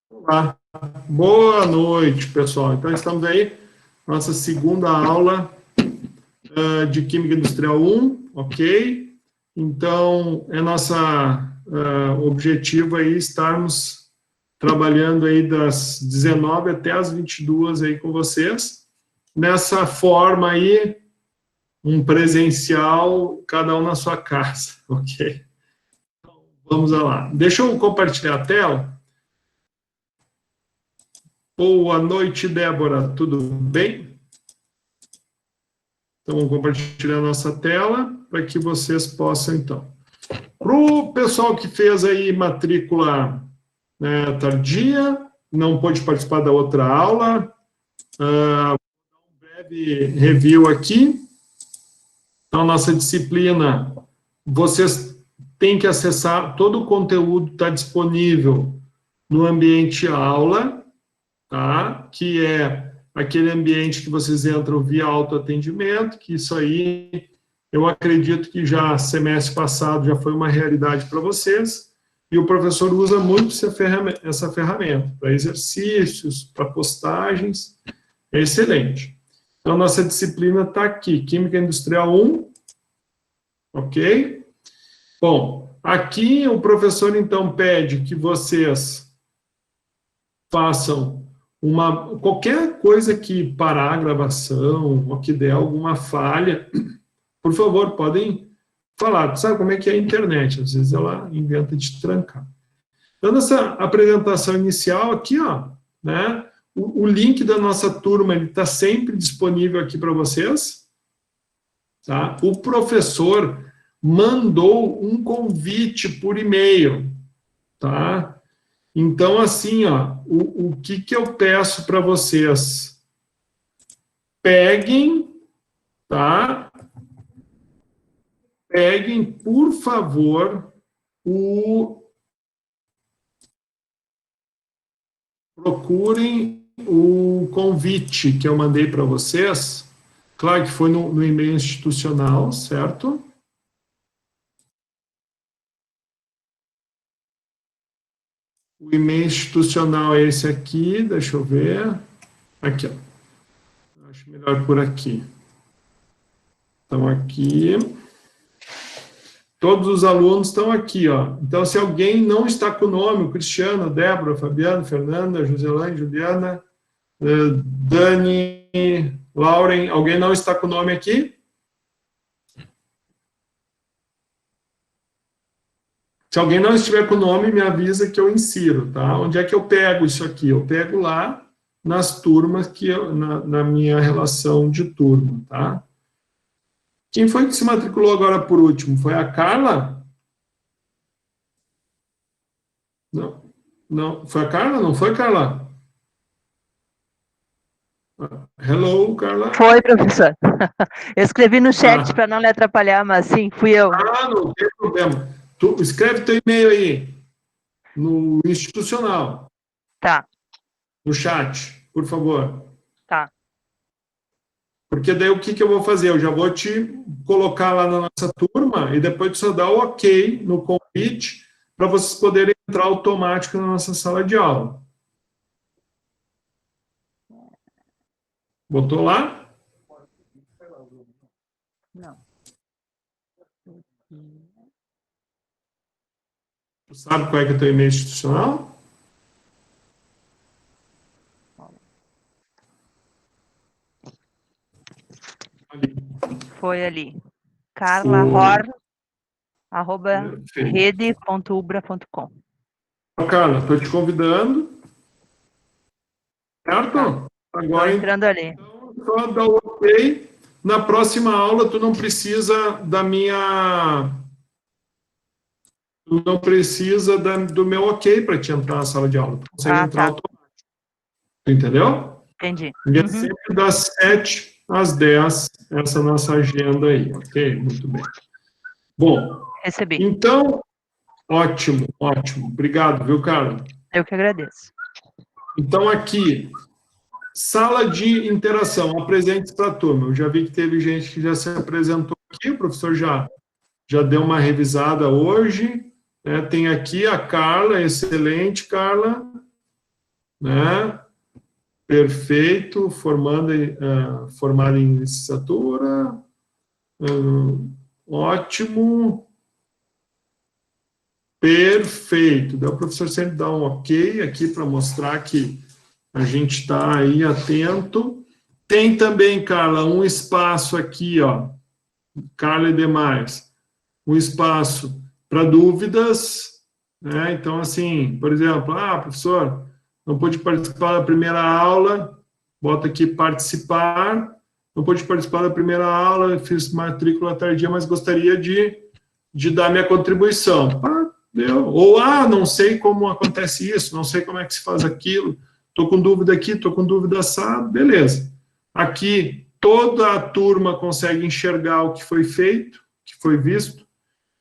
Olá, boa noite, pessoal. Então, estamos aí, nossa segunda aula de Química Industrial 1, ok? Então, é nossa objetivo aí estarmos trabalhando aí das 19 até as 22 aí com vocês, nessa forma aí, um presencial, cada um na sua casa, ok? Então, vamos lá. Deixa eu compartilhar a tela. Boa noite, Débora, tudo bem? Então, vamos compartilhar a nossa tela para que vocês possam, então. Para o pessoal que fez aí matrícula tardia, não pôde participar da outra aula, um breve review aqui. Então, nossa disciplina, vocês têm que acessar, todo o conteúdo está disponível no ambiente aula, tá? Que é aquele ambiente que vocês entram via autoatendimento, que isso aí, eu acredito que já semestre passado já foi uma realidade para vocês, e o professor usa muito essa ferramenta para exercícios, para postagens, é excelente. Então, nossa disciplina está aqui, Química Industrial 1, ok? Bom, aqui o professor, então, pede que vocês façam qualquer coisa que parar a gravação, ou que der alguma falha, por favor, podem falar. Sabe como é que é a internet? Às vezes ela inventa de trancar. Então, nessa apresentação inicial aqui, ó, né, o link da nossa turma está sempre disponível aqui para vocês. Tá? O professor mandou um convite por e-mail. Tá? Então, assim, ó, o que eu peço para vocês? Peguem, tá? Peguem, por favor, procurem o convite que eu mandei para vocês. Claro que foi no e-mail institucional, certo? O e-mail institucional é esse aqui, deixa eu ver. Aqui, ó. Acho melhor por aqui. Então, aqui. Todos os alunos estão aqui, ó. Então, se alguém não está com o nome, o Cristiano, Débora, Fabiano, Fernanda, Joselane, Juliana, Dani, Lauren, alguém não está com o nome aqui? Se alguém não estiver com o nome, me avisa que eu insiro, tá? Onde é que eu pego isso aqui? Eu pego lá nas turmas, na minha relação de turma, tá? Quem foi que se matriculou agora por último? Foi a Carla? Não, não. Foi a Carla? Não foi, Carla? Hello, Carla? Foi, professor. Eu escrevi no chat para não lhe atrapalhar, mas sim, fui eu. Ah, não tem problema. Tu escreve teu e-mail aí, no institucional. Tá. No chat, por favor. Tá. Porque daí o que eu vou fazer? Eu já vou te colocar lá na nossa turma e depois tu só dá o ok no convite para vocês poderem entrar automático na nossa sala de aula. Botou lá? Não. Tu sabe qual é que é o teu e-mail institucional? Ali. Foi ali. carla.hor@rede.ubra.com. Carla, estou te convidando. Certo? Tá. Agora, entrando ali. Então, só dá o ok. Na próxima aula, tu não precisa da minha... Tu não precisa do meu ok para te entrar na sala de aula. Tu consegue entrar automático. Entendeu? Entendi. E é sempre das 7 às 10, essa nossa agenda aí, ok? Muito bem. Bom, recebi. Então, ótimo, ótimo. Obrigado, viu, Carla? Eu que agradeço. Então, aqui, sala de interação, apresente para a turma. Eu já vi que teve gente que já se apresentou aqui, o professor já já deu uma revisada hoje, né? Tem aqui a Carla, excelente, Carla, né? Perfeito, formada em licenciatura, ótimo, perfeito. Daí o professor sempre dá um ok aqui para mostrar que a gente está aí atento. Tem também, Carla, um espaço aqui, ó, Carla e demais, um espaço para dúvidas, né? Então, assim, por exemplo, professor, não pôde participar da primeira aula, bota aqui participar, não pôde participar da primeira aula, fiz matrícula tardia, mas gostaria de dar minha contribuição. Deu. Ou, não sei como acontece isso, não sei como é que se faz aquilo, estou com dúvida aqui, estou com dúvida assado, beleza. Aqui, toda a turma consegue enxergar o que foi feito, que foi visto,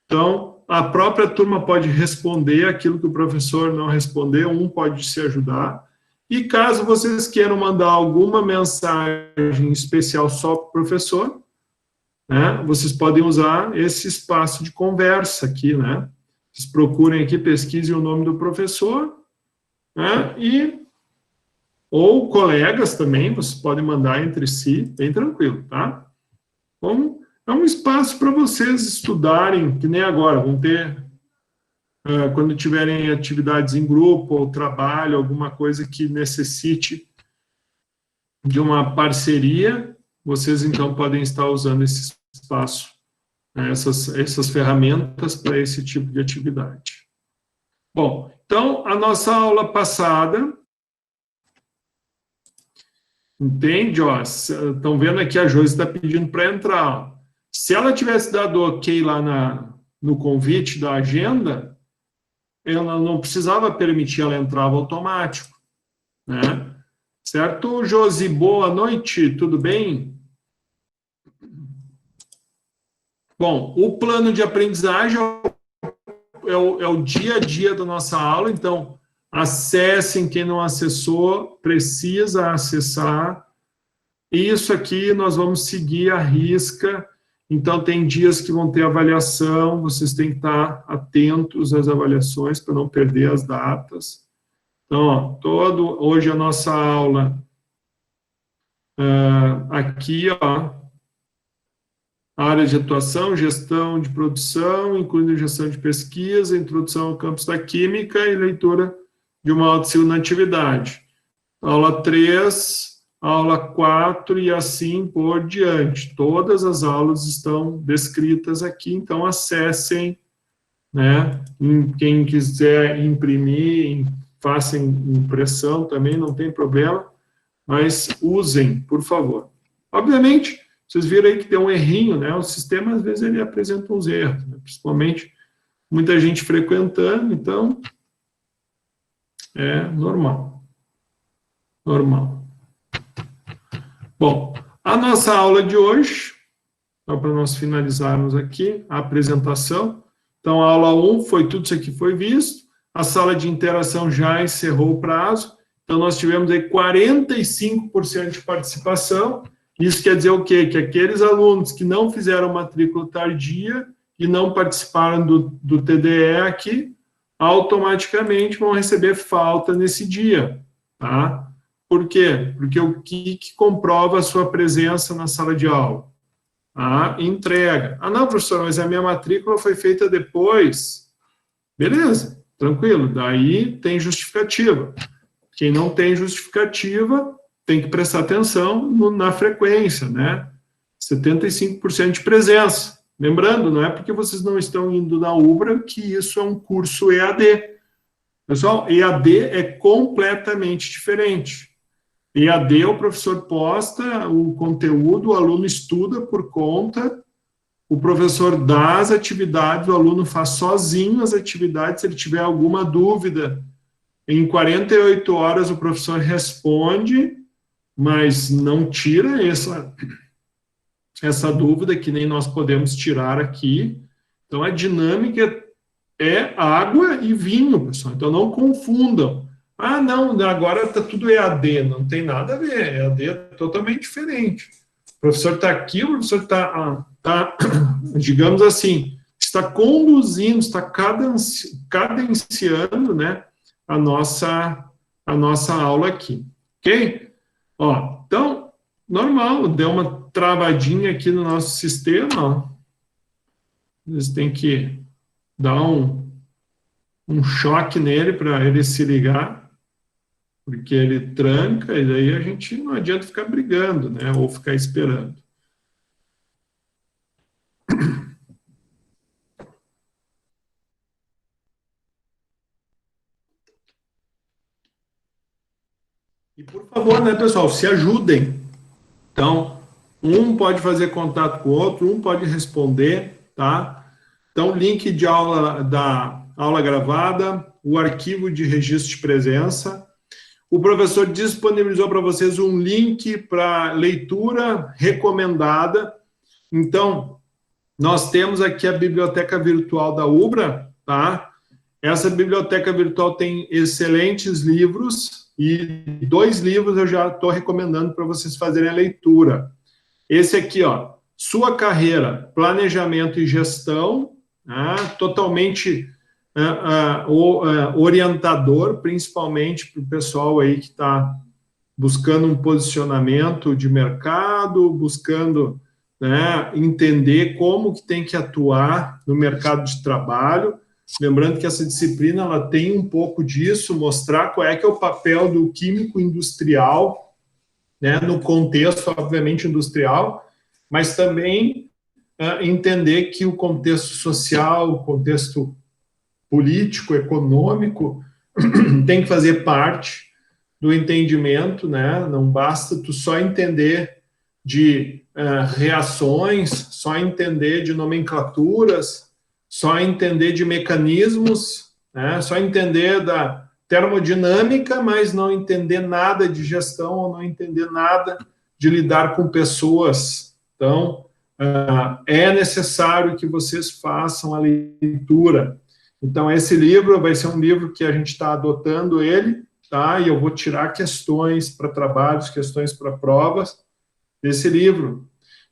então, a própria turma pode responder aquilo que o professor não respondeu, um pode se ajudar, e caso vocês queiram mandar alguma mensagem especial só para o professor, né, vocês podem usar esse espaço de conversa aqui, né? Vocês procurem aqui, pesquisem o nome do professor, né, ou colegas também, vocês podem mandar entre si, bem tranquilo, tá? Então, é um espaço para vocês estudarem, que nem agora, vão ter, quando tiverem atividades em grupo, ou trabalho, alguma coisa que necessite de uma parceria, vocês, então, podem estar usando esse espaço, né, essas ferramentas para esse tipo de atividade. Bom, então, a nossa aula passada, entende? Ó, estão vendo aqui, a Josi está pedindo para entrar. Se ela tivesse dado ok lá no convite da agenda, ela não precisava permitir, ela entrava automático, né? Certo, Josi? Boa noite, tudo bem? Bom, o plano de aprendizagem é o dia a dia da nossa aula, então, acessem, quem não acessou, precisa acessar. Isso aqui nós vamos seguir à risca. Então, tem dias que vão ter avaliação, vocês têm que estar atentos às avaliações para não perder as datas. Então, ó, hoje a nossa aula, aqui, ó, área de atuação, gestão de produção, incluindo gestão de pesquisa, introdução ao campus da química e leitura de uma autodisciplina atividade. Aula 3, aula 4 e assim por diante. Todas as aulas estão descritas aqui, então acessem, né? Quem quiser imprimir, façam impressão também, não tem problema, mas usem, por favor. Obviamente, vocês viram aí que tem um errinho, né? O sistema, às vezes, ele apresenta uns erros, né? Principalmente muita gente frequentando, então é normal. Normal. Bom, a nossa aula de hoje, só para nós finalizarmos aqui, a apresentação. Então, a aula 1 foi tudo isso aqui foi visto, a sala de interação já encerrou o prazo, então nós tivemos aí 45% de participação, isso quer dizer o quê? Que aqueles alunos que não fizeram matrícula tardia e não participaram do TDE aqui, automaticamente vão receber falta nesse dia, tá? Por quê? Porque o que comprova a sua presença na sala de aula? A entrega. Não, professor, mas a minha matrícula foi feita depois. Beleza, tranquilo. Daí tem justificativa. Quem não tem justificativa tem que prestar atenção na frequência, né? 75% de presença. Lembrando, não é porque vocês não estão indo na UBRA que isso é um curso EAD. Pessoal, EAD é completamente diferente. EAD, o professor posta o conteúdo, o aluno estuda por conta, o professor dá as atividades, o aluno faz sozinho as atividades, se ele tiver alguma dúvida, em 48 horas o professor responde, mas não tira essa dúvida, que nem nós podemos tirar aqui. Então, a dinâmica é água e vinho, pessoal. Então, não confundam. Não, agora está tudo EAD. Não tem nada a ver. EAD é totalmente diferente. O professor está aqui, o professor está, digamos assim, está conduzindo, está cadenciando, né, a nossa aula aqui, ok? Ó, então, normal, deu uma travadinha aqui no nosso sistema, ó. Eles têm que dar um choque nele para ele se ligar, porque ele tranca, e daí a gente não adianta ficar brigando, né, ou ficar esperando. E por favor, né, pessoal, se ajudem. Então, um pode fazer contato com o outro, um pode responder, tá? Então, link de aula da aula gravada, o arquivo de registro de presença. O professor disponibilizou para vocês um link para leitura recomendada. Então, nós temos aqui a biblioteca virtual da UBRA, tá? Essa biblioteca virtual tem excelentes livros, e 2 livros eu já estou recomendando para vocês fazerem a leitura. Esse aqui, ó, Sua Carreira, Planejamento e Gestão, totalmente orientador, principalmente para o pessoal aí que está buscando um posicionamento de mercado, buscando, né, entender como que tem que atuar no mercado de trabalho. Lembrando que essa disciplina ela tem um pouco disso, mostrar qual é que é o papel do químico industrial, né, no contexto, obviamente, industrial, mas também entender que o contexto social, o contexto político, econômico, tem que fazer parte do entendimento, né? Não basta tu só entender de reações, só entender de nomenclaturas, só entender de mecanismos, né? Só entender da termodinâmica, mas não entender nada de gestão ou não entender nada de lidar com pessoas. Então, é necessário que vocês façam a leitura. Então, esse livro vai ser um livro que a gente está adotando ele, tá? E eu vou tirar questões para trabalhos, questões para provas desse livro.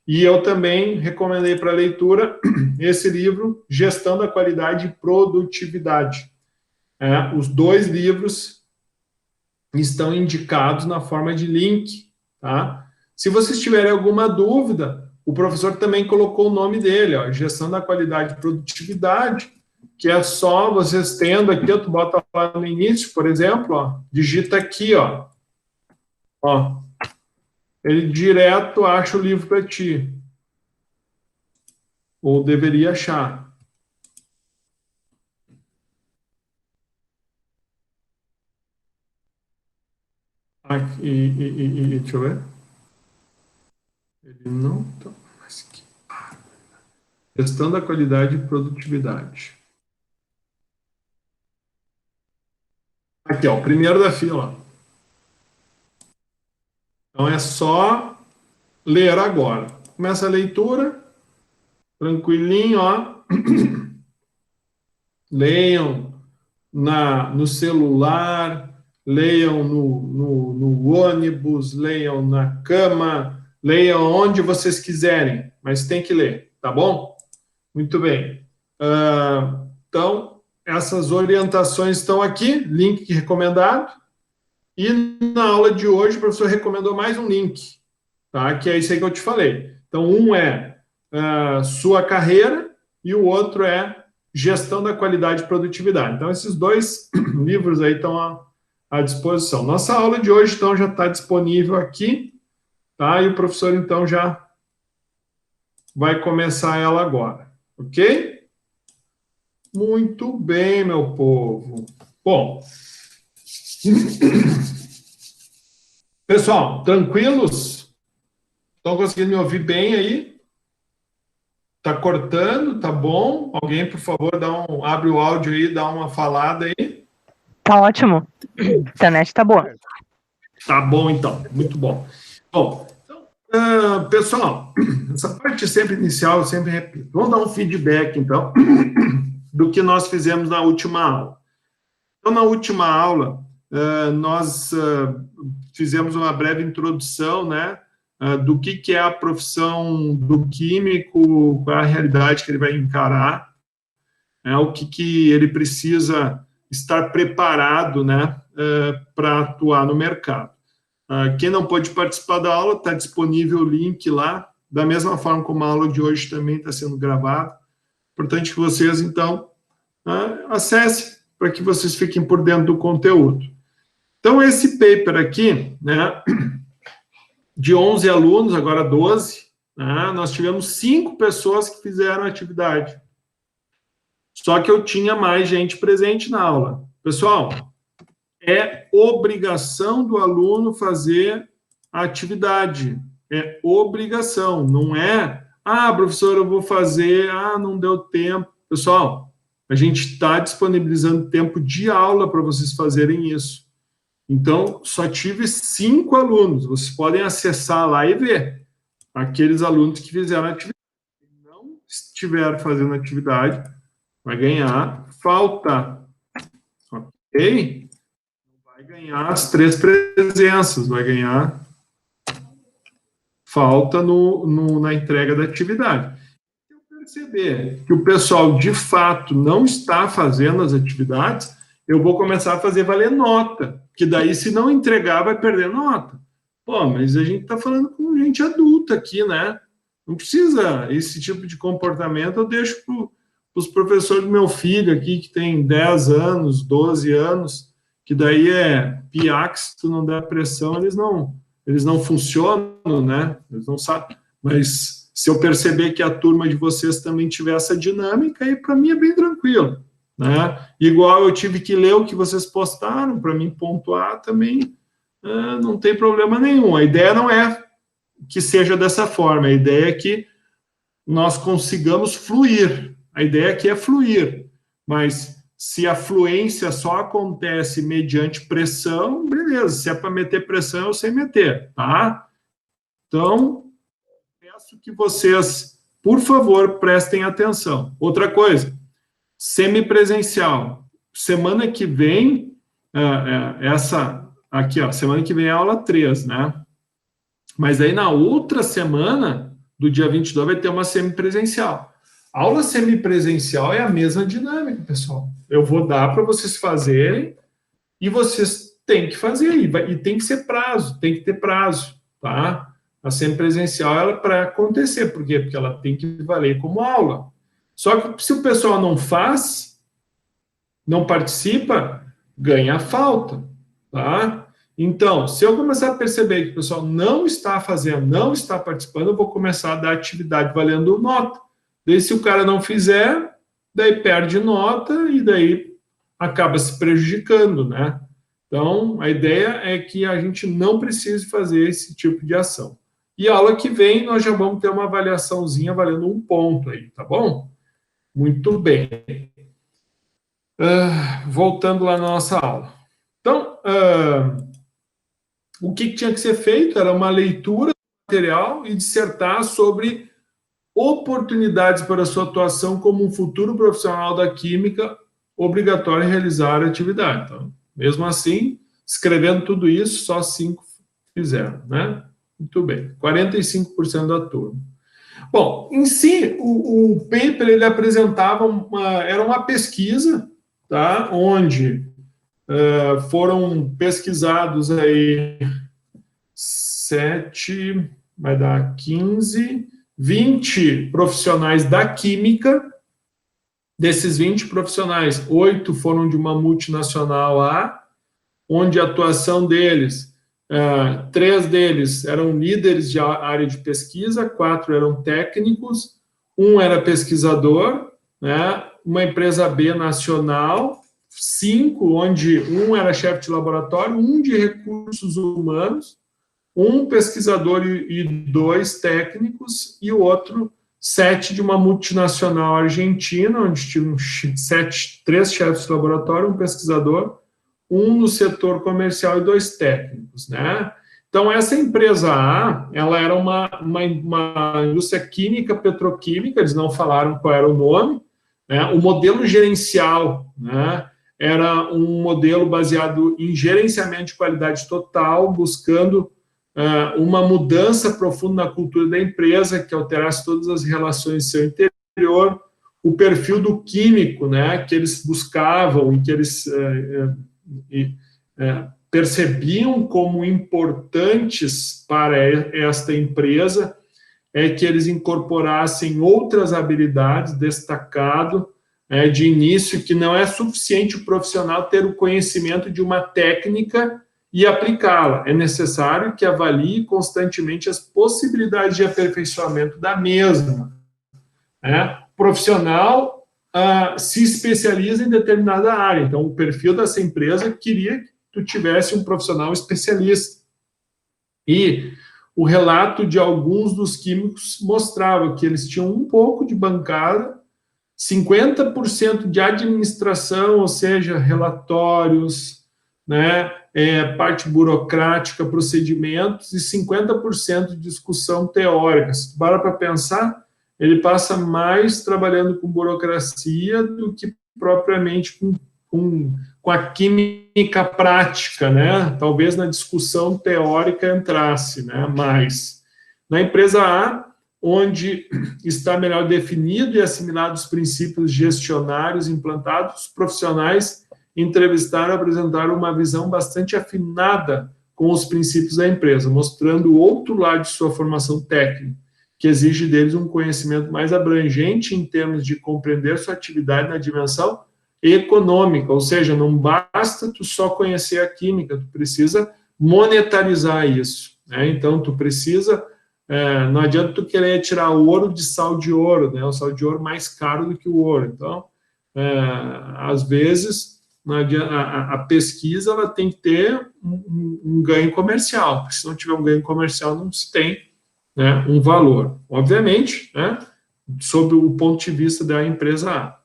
E eu também recomendei para leitura esse livro, Gestão da Qualidade e Produtividade. Os 2 livros estão indicados na forma de link, tá? Se vocês tiverem alguma dúvida, o professor também colocou o nome dele, ó, Gestão da Qualidade e Produtividade, que é só vocês tendo aqui, tu bota lá no início, por exemplo, ó, digita aqui, ó, ele direto acha o livro para ti. Ou deveria achar. Aqui, deixa eu ver. Ele não tá. Gestão da qualidade e produtividade. Aqui, ó, o primeiro da fila. Então é só ler agora. Começa a leitura, tranquilinho, ó. Leiam no celular, leiam no ônibus, leiam na cama, leiam onde vocês quiserem, mas tem que ler, tá bom? Muito bem. Então, essas orientações estão aqui, link recomendado, e na aula de hoje o professor recomendou mais um link, tá? Que é esse aí que eu te falei. Então, um é Sua Carreira e o outro é Gestão da Qualidade e Produtividade. Então, esses 2 livros aí estão à disposição. Nossa aula de hoje, então, já está disponível aqui, tá? E o professor, então, já vai começar ela agora, ok? Muito bem, meu povo. Bom, pessoal, tranquilos? Estão conseguindo me ouvir bem aí? Tá cortando? Tá bom? Alguém, por favor, abre o áudio aí, dá uma falada aí. Tá ótimo. A internet tá boa. Tá bom, então. Muito bom. Bom, então, pessoal, essa parte sempre inicial, eu sempre repito. Vamos dar um feedback, então, do que nós fizemos na última aula. Então, na última aula, nós fizemos uma breve introdução, né, do que é a profissão do químico, qual é a realidade que ele vai encarar, o que ele precisa estar preparado, né, para atuar no mercado. Quem não pôde participar da aula, está disponível o link lá, da mesma forma como a aula de hoje também está sendo gravada. Importante que vocês, então, acessem para que vocês fiquem por dentro do conteúdo. Então, esse paper aqui, né, de 11 alunos, agora 12, né, nós tivemos 5 pessoas que fizeram a atividade. Só que eu tinha mais gente presente na aula. Pessoal, é obrigação do aluno fazer a atividade. É obrigação, não é, professor, eu vou fazer, não deu tempo. Pessoal, a gente está disponibilizando tempo de aula para vocês fazerem isso. Então, só tive 5 alunos. Vocês podem acessar lá e ver. Aqueles alunos que fizeram a atividade. Se não estiver fazendo a atividade, vai ganhar falta. Ok? Vai ganhar as 3 presenças. Vai ganhar falta na entrega da atividade. Se eu perceber que o pessoal, de fato, não está fazendo as atividades, eu vou começar a fazer valer nota, que daí, se não entregar, vai perder nota. Pô, mas a gente está falando com gente adulta aqui, né? Não precisa esse tipo de comportamento, eu deixo para os professores do meu filho aqui, que tem 10 anos, 12 anos, que daí é piac, se tu não der pressão, eles não funcionam, né? Eles não sabem. Mas se eu perceber que a turma de vocês também tiver essa dinâmica, aí para mim é bem tranquilo, né? Igual eu tive que ler o que vocês postaram, para mim pontuar também, não tem problema nenhum. A ideia não é que seja dessa forma, a ideia é que nós consigamos fluir. A ideia aqui é fluir, mas se a fluência só acontece mediante pressão, beleza, se é para meter pressão, eu sei meter, tá? Então, peço que vocês, por favor, prestem atenção. Outra coisa, semipresencial. Semana que vem, semana que vem é a aula 3, né? Mas aí na outra semana, do dia 22, vai ter uma semipresencial. A aula semipresencial é a mesma dinâmica, pessoal. Eu vou dar para vocês fazerem e vocês têm que fazer. E tem que ser prazo, tem que ter prazo, tá? A semipresencial ela é para acontecer. Por quê? Porque ela tem que valer como aula. Só que se o pessoal não faz, não participa, ganha falta, tá? Então, se eu começar a perceber que o pessoal não está fazendo, não está participando, eu vou começar a dar atividade valendo nota. Daí, se o cara não fizer, daí perde nota e daí acaba se prejudicando, né? Então, a ideia é que a gente não precise fazer esse tipo de ação. E a aula que vem, nós já vamos ter uma avaliaçãozinha valendo 1 ponto aí, tá bom? Muito bem. Voltando lá na nossa aula. Então, o que tinha que ser feito era uma leitura do material e dissertar sobre oportunidades para a sua atuação como um futuro profissional da química, obrigatório realizar a atividade. Então, mesmo assim, escrevendo tudo isso, só 5 fizeram, né? Muito bem, 45% da turma. Bom, em si, o paper, ele apresentava era uma pesquisa, tá? Onde foram pesquisados aí 7, vai dar 15, 20 profissionais da química. Desses 20 profissionais, 8 foram de uma multinacional onde a atuação deles, 3 deles eram líderes de área de pesquisa, 4 eram técnicos, 1 era pesquisador, né? Uma empresa B nacional, 5, onde 1 era chefe de laboratório, 1 de recursos humanos, 1 pesquisador e 2 técnicos, e o outro 7 de uma multinacional argentina, onde tinham 3 chefes de laboratório, 1 pesquisador, 1 no setor comercial e 2 técnicos, né? Então, essa empresa A, ela era uma indústria química, petroquímica, eles não falaram qual era o nome, né? O modelo gerencial, né, era um modelo baseado em gerenciamento de qualidade total, buscando uma mudança profunda na cultura da empresa, que alterasse todas as relações do seu interior. o perfil do químico, né, que eles buscavam e que eles percebiam como importantes para esta empresa, é que eles incorporassem outras habilidades, destacado de início, que não é suficiente o profissional ter o conhecimento de uma técnica e aplicá-la. É necessário que avalie constantemente as possibilidades de aperfeiçoamento da mesma. O profissional se especializa em determinada área. Então, o perfil dessa empresa queria que tu tivesse um profissional especialista. E o relato de alguns dos químicos mostrava que eles tinham um pouco de bancada, 50% de administração, ou seja, relatórios, né, parte burocrática, procedimentos, e 50% de discussão teórica. Se para pensar, ele passa mais trabalhando com burocracia do que propriamente com a química prática, né? Talvez na discussão teórica entrasse, né? Mas na empresa A, onde está melhor definido e assimilado os princípios gestionários implantados, os profissionais entrevistaram e apresentaram uma visão bastante afinada com os princípios da empresa, mostrando o outro lado de sua formação técnica, que exige deles um conhecimento mais abrangente em termos de compreender sua atividade na dimensão econômica, ou seja, não basta tu só conhecer a química, tu precisa monetarizar isso, né? Então, tu precisa, não adianta tu querer tirar ouro de sal de ouro, né? O sal de ouro mais caro do que o ouro. Então, às vezes, não adianta, a pesquisa ela tem que ter um ganho comercial, porque se não tiver um ganho comercial, não se tem, né, um valor. Obviamente, né, sob o ponto de vista da empresa A.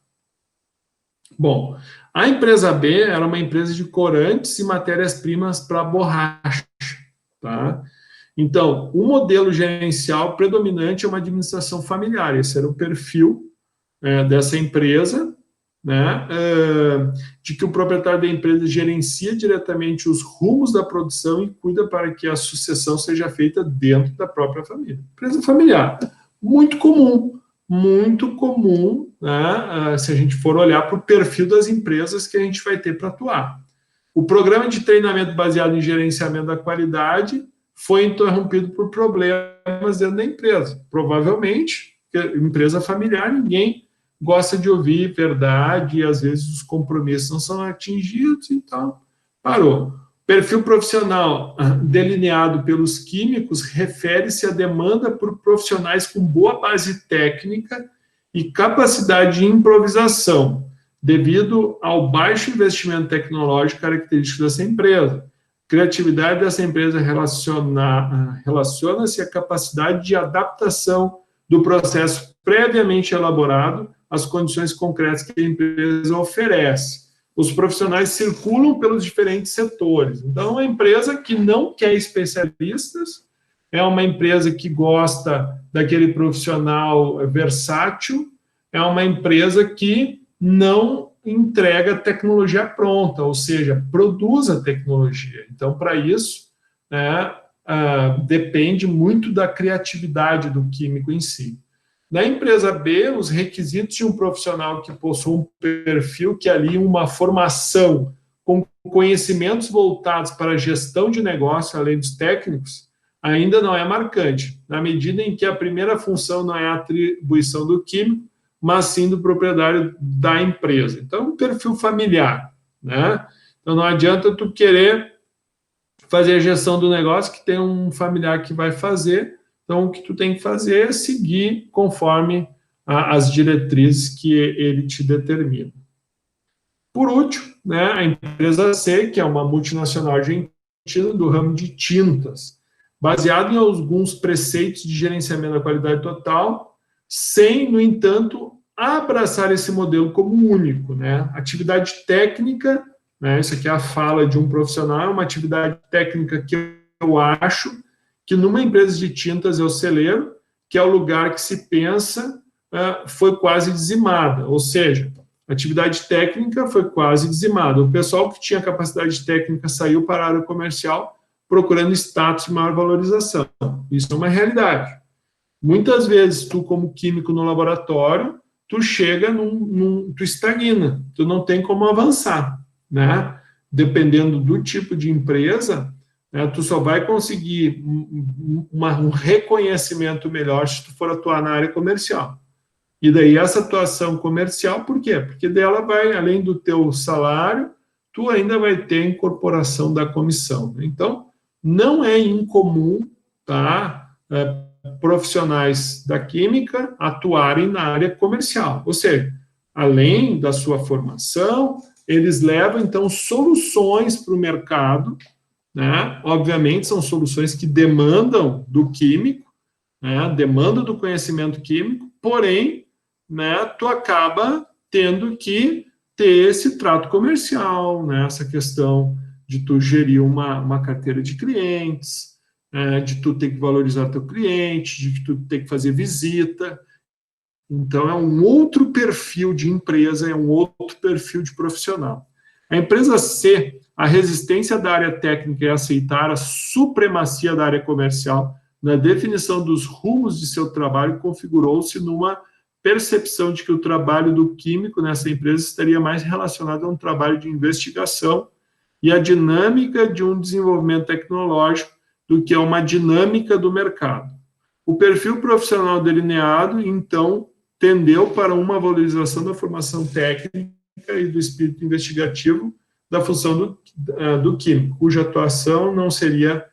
Bom, a empresa B era uma empresa de corantes e matérias-primas para borracha, tá? Então, o modelo gerencial predominante é uma administração familiar. Esse era o perfil dessa empresa, né, de que o proprietário da empresa gerencia diretamente os rumos da produção e cuida para que a sucessão seja feita dentro da própria família. Empresa familiar, muito comum, né, se a gente for olhar para o perfil das empresas que a gente vai ter para atuar. O programa de treinamento baseado em gerenciamento da qualidade foi interrompido por problemas dentro da empresa. Provavelmente, empresa familiar, ninguém gosta de ouvir verdade e, às vezes, os compromissos não são atingidos, então, parou. Perfil profissional delineado pelos químicos refere-se à demanda por profissionais com boa base técnica e capacidade de improvisação, devido ao baixo investimento tecnológico característico dessa empresa. Criatividade dessa empresa relaciona-se à capacidade de adaptação do processo previamente elaborado às condições concretas que a empresa oferece. Os profissionais circulam pelos diferentes setores. Então, é uma empresa que não quer especialistas, é uma empresa que gosta daquele profissional versátil, é uma empresa que não entrega tecnologia pronta, ou seja, produz a tecnologia. Então, para isso, depende muito da criatividade do químico em si. Na empresa B, os requisitos de um profissional que possua um perfil que alia uma formação com conhecimentos voltados para a gestão de negócio, além dos técnicos, ainda não é marcante, na medida em que a primeira função não é a atribuição do químico, mas sim do proprietário da empresa. Então, um perfil familiar, né? Então, não adianta tu querer fazer a gestão do negócio que tem um familiar que vai fazer. Então, o que tu tem que fazer é seguir conforme as diretrizes que ele te determina. Por último, né, a empresa C, que é uma multinacional argentina do ramo de tintas, baseado em alguns preceitos de gerenciamento da qualidade total, sem, no entanto, abraçar esse modelo como único, né? Atividade técnica, né, isso aqui é a fala de um profissional, é uma atividade técnica que eu acho que numa empresa de tintas é o celeiro, que é o lugar que se pensa, foi quase dizimada, ou seja, a atividade técnica foi quase dizimada. O pessoal que tinha capacidade técnica saiu para a área comercial procurando status e maior valorização. Isso é uma realidade. Muitas vezes, tu como químico no laboratório, tu chega tu estagna, tu não tem como avançar, né? Dependendo do tipo de empresa, né, tu só vai conseguir um reconhecimento melhor se tu for atuar na área comercial. E daí essa atuação comercial, por quê? Porque dela vai, além do teu salário, tu ainda vai ter a incorporação da comissão. Então, não é incomum, tá, profissionais da química atuarem na área comercial. Ou seja, além da sua formação, eles levam, então, soluções para o mercado, né? Obviamente, são soluções que demandam do químico, né? Demandam do conhecimento químico, porém, né, tu acaba tendo que ter esse trato comercial, né, essa questão de tu gerir uma carteira de clientes, de tu ter que valorizar teu cliente, de que tu ter que fazer visita. Então, é um outro perfil de empresa, é um outro perfil de profissional. A empresa C, a resistência da área técnica e aceitar a supremacia da área comercial na definição dos rumos de seu trabalho configurou-se numa percepção de que o trabalho do químico nessa empresa estaria mais relacionado a um trabalho de investigação e a dinâmica de um desenvolvimento tecnológico do que a uma dinâmica do mercado. O perfil profissional delineado, então, tendeu para uma valorização da formação técnica e do espírito investigativo da função do químico, cuja atuação não seria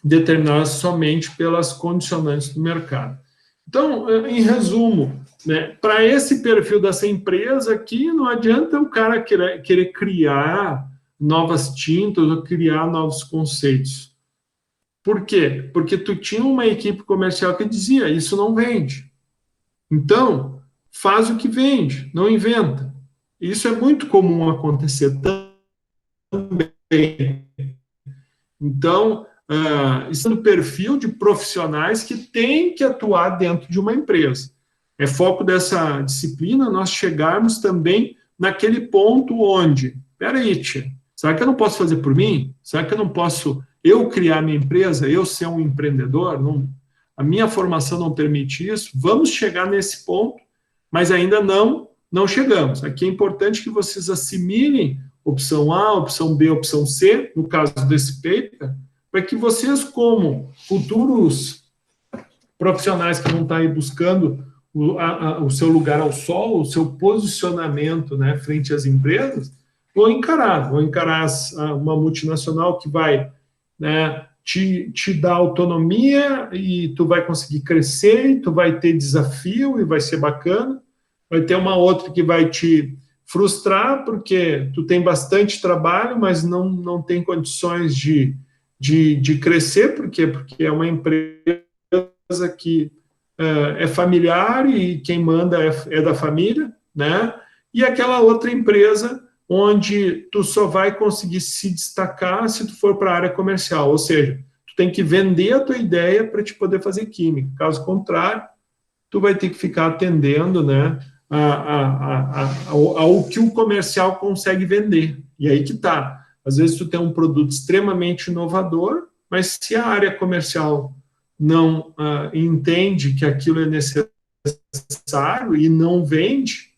determinada somente pelas condicionantes do mercado. Então, em resumo, né, para esse perfil dessa empresa aqui, não adianta o cara querer criar novas tintas ou criar novos conceitos. Por quê? Porque tu tinha uma equipe comercial que dizia, isso não vende. Então, faz o que vende, não inventa. Isso é muito comum acontecer também. Então, isso é o perfil de profissionais que têm que atuar dentro de uma empresa. É foco dessa disciplina nós chegarmos também naquele ponto onde, peraí, tia, será que eu não posso fazer por mim? Será que eu não posso criar minha empresa, eu ser um empreendedor? Não, a minha formação não permite isso. Vamos chegar nesse ponto, mas ainda não chegamos. Aqui é importante que vocês assimilem opção A, opção B, opção C, no caso desse paper, para que vocês, como futuros profissionais que vão estar aí buscando o seu lugar ao sol, o seu posicionamento, né, frente às empresas, vão encarar uma multinacional que vai, né, te dar autonomia e tu vai conseguir crescer, e tu vai ter desafio e vai ser bacana. Vai ter uma outra que vai te frustrar porque tu tem bastante trabalho, mas não tem condições de crescer. Por quê? Porque é uma empresa que é familiar e quem manda é da família, né? E aquela outra empresa onde tu só vai conseguir se destacar se tu for para a área comercial, ou seja, tu tem que vender a tua ideia para te poder fazer química. Caso contrário, tu vai ter que ficar atendendo, né, ao que o comercial consegue vender. E aí que tá. Às vezes tu tem um produto extremamente inovador, mas se a área comercial não entende que aquilo é necessário e não vende,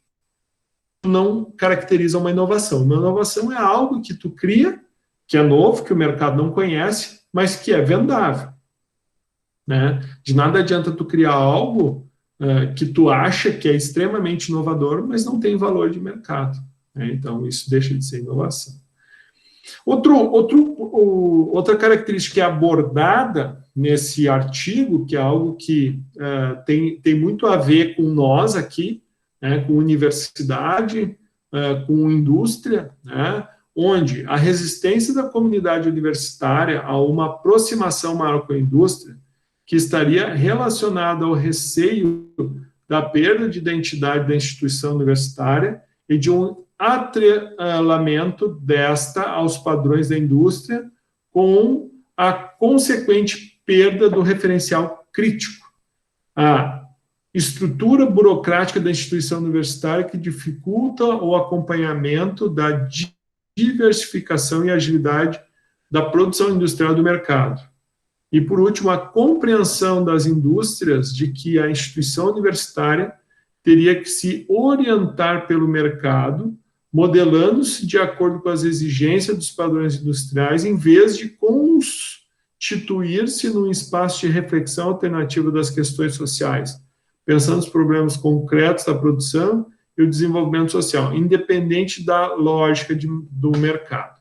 não caracteriza uma inovação. Uma inovação é algo que tu cria, que é novo, que o mercado não conhece, mas que é vendável, né? De nada adianta tu criar algo que tu acha que é extremamente inovador, mas não tem valor de mercado, né? Então, isso deixa de ser inovação. Outra característica abordada nesse artigo, que é algo que tem muito a ver com nós aqui, né, com universidade, com indústria, né, onde a resistência da comunidade universitária a uma aproximação maior com a indústria, que estaria relacionada ao receio da perda de identidade da instituição universitária e de um atrelamento desta aos padrões da indústria, com a consequente perda do referencial crítico. A estrutura burocrática da instituição universitária que dificulta o acompanhamento da diversificação e agilidade da produção industrial do mercado. E, por último, a compreensão das indústrias de que a instituição universitária teria que se orientar pelo mercado, modelando-se de acordo com as exigências dos padrões industriais, em vez de constituir-se num espaço de reflexão alternativa das questões sociais, pensando nos problemas concretos da produção e o desenvolvimento social, independente da lógica do mercado.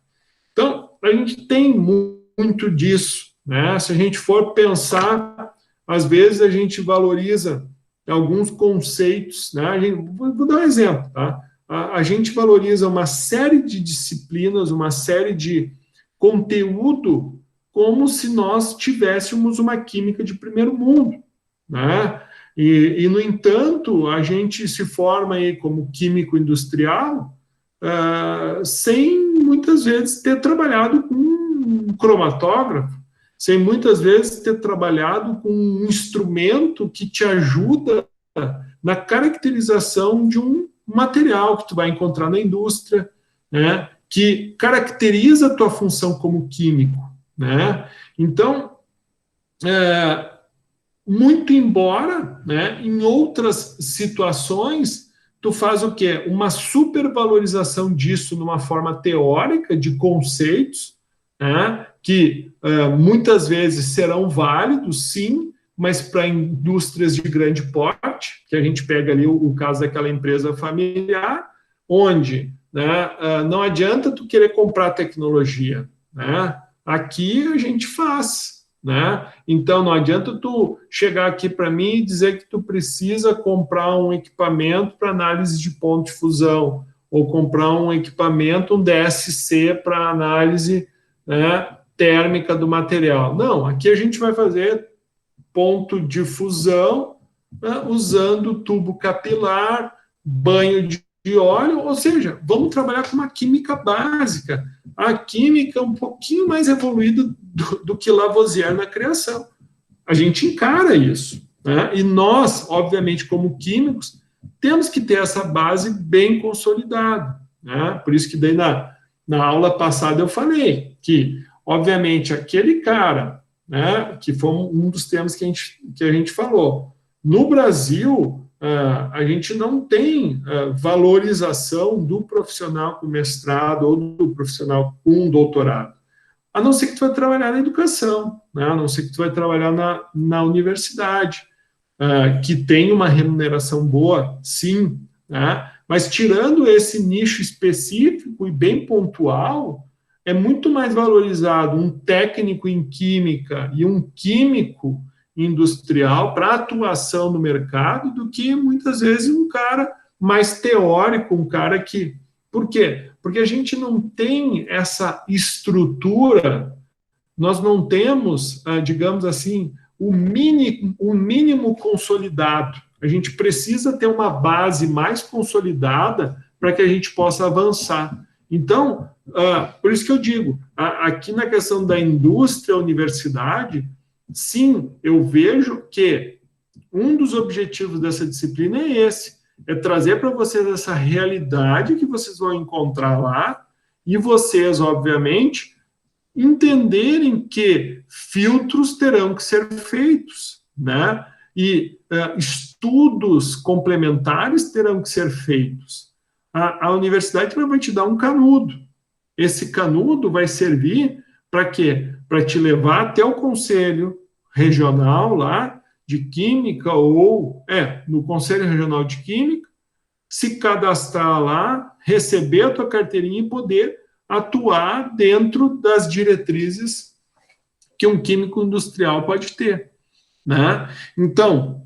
Então, a gente tem muito disso, né? Se a gente for pensar, às vezes a gente valoriza alguns conceitos, né? Vou dar um exemplo, tá? A gente valoriza uma série de disciplinas, uma série de conteúdo, como se nós tivéssemos uma química de primeiro mundo, né? No entanto, a gente se forma aí como químico industrial sem, muitas vezes, ter trabalhado com um cromatógrafo, sem, muitas vezes, ter trabalhado com um instrumento que te ajuda na caracterização de um material que tu vai encontrar na indústria, né, que caracteriza a tua função como químico, né? Então, muito embora, né, em outras situações, tu faz o quê? Uma supervalorização disso numa forma teórica, de conceitos, né, que muitas vezes serão válidos, sim, mas para indústrias de grande porte, que a gente pega ali o caso daquela empresa familiar, onde, né, não adianta tu querer comprar tecnologia, né? Aqui a gente faz, né? Então não adianta tu chegar aqui para mim e dizer que tu precisa comprar um equipamento para análise de ponto de fusão, ou comprar um equipamento, um DSC para análise, né, térmica do material. Não, aqui a gente vai fazer ponto de fusão, né, usando tubo capilar, banho de óleo, ou seja, vamos trabalhar com uma química básica. A química é um pouquinho mais evoluída do que Lavoisier na criação. A gente encara isso, né? E nós, obviamente, como químicos, temos que ter essa base bem consolidada, né? Por isso que daí na aula passada eu falei que, obviamente, aquele cara, né, que foi um dos temas que a gente falou, no Brasil, a gente não tem valorização do profissional com mestrado ou do profissional com doutorado, a não ser que tu vai trabalhar na educação, né? A não ser que tu vai trabalhar na universidade, que tem uma remuneração boa, sim, né? Mas tirando esse nicho específico e bem pontual, é muito mais valorizado um técnico em química e um químico industrial para atuação no mercado do que, muitas vezes, um cara mais teórico, um cara que... Por quê? Porque a gente não tem essa estrutura, nós não temos, digamos assim, o mínimo consolidado. A gente precisa ter uma base mais consolidada para que a gente possa avançar. Então, por isso que eu digo, aqui na questão da indústria, universidade, sim, eu vejo que um dos objetivos dessa disciplina é esse, é trazer para vocês essa realidade que vocês vão encontrar lá, e vocês, obviamente, entenderem que filtros terão que ser feitos, né? E estudos complementares terão que ser feitos. A universidade vai te dar um canudo. Esse canudo vai servir para quê? Para te levar até o conselho regional lá de química, ou no Conselho Regional de Química, se cadastrar lá, receber a tua carteirinha e poder atuar dentro das diretrizes que um químico industrial pode ter, né? Então,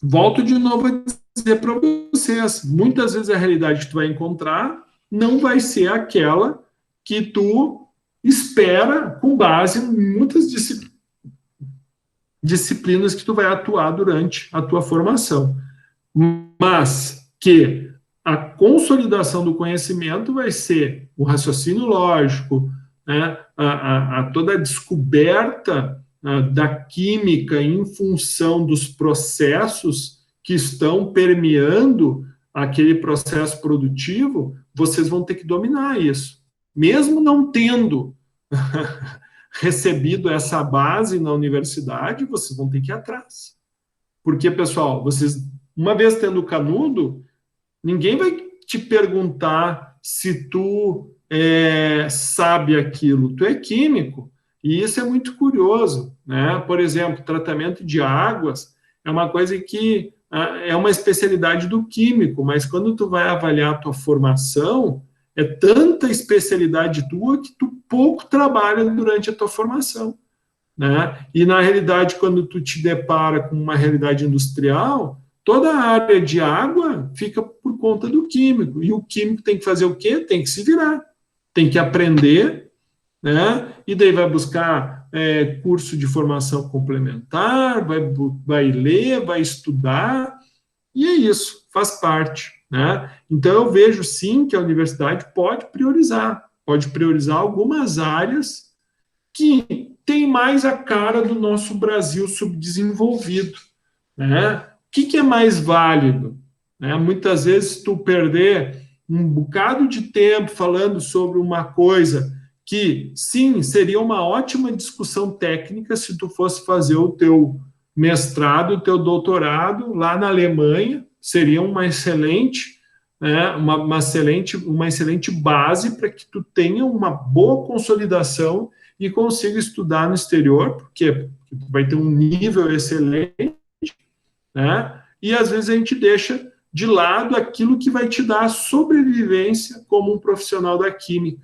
volto de novo a dizer para vocês, muitas vezes a realidade que tu vai encontrar não vai ser aquela que tu espera com base em muitas disciplinas que tu vai atuar durante a tua formação, mas que a consolidação do conhecimento vai ser o raciocínio lógico, né, toda a descoberta da química em função dos processos que estão permeando aquele processo produtivo, vocês vão ter que dominar isso. Mesmo não tendo recebido essa base na universidade, vocês vão ter que ir atrás. Porque, pessoal, vocês uma vez tendo o canudo, ninguém vai te perguntar se tu sabe aquilo. Tu é químico, e isso é muito curioso, né? Por exemplo, tratamento de águas é uma coisa que é uma especialidade do químico, mas quando tu vai avaliar a tua formação, é tanta especialidade tua que tu pouco trabalha durante a tua formação, né? E na realidade, quando tu te depara com uma realidade industrial, toda a área de água fica por conta do químico, e o químico tem que fazer o quê? Tem que se virar, tem que aprender, né? E daí vai buscar curso de formação complementar, vai ler, vai estudar, e é isso, faz parte, né? Então eu vejo sim que a universidade pode priorizar algumas áreas que tem mais a cara do nosso Brasil subdesenvolvido, né? O que é mais válido? Né? Muitas vezes tu perder um bocado de tempo falando sobre uma coisa que, sim, seria uma ótima discussão técnica se tu fosse fazer o teu mestrado, o teu doutorado lá na Alemanha, seria uma excelente, né, uma excelente base para que tu tenha uma boa consolidação e consiga estudar no exterior, porque tu vai ter um nível excelente, né? E às vezes a gente deixa de lado aquilo que vai te dar sobrevivência como um profissional da química,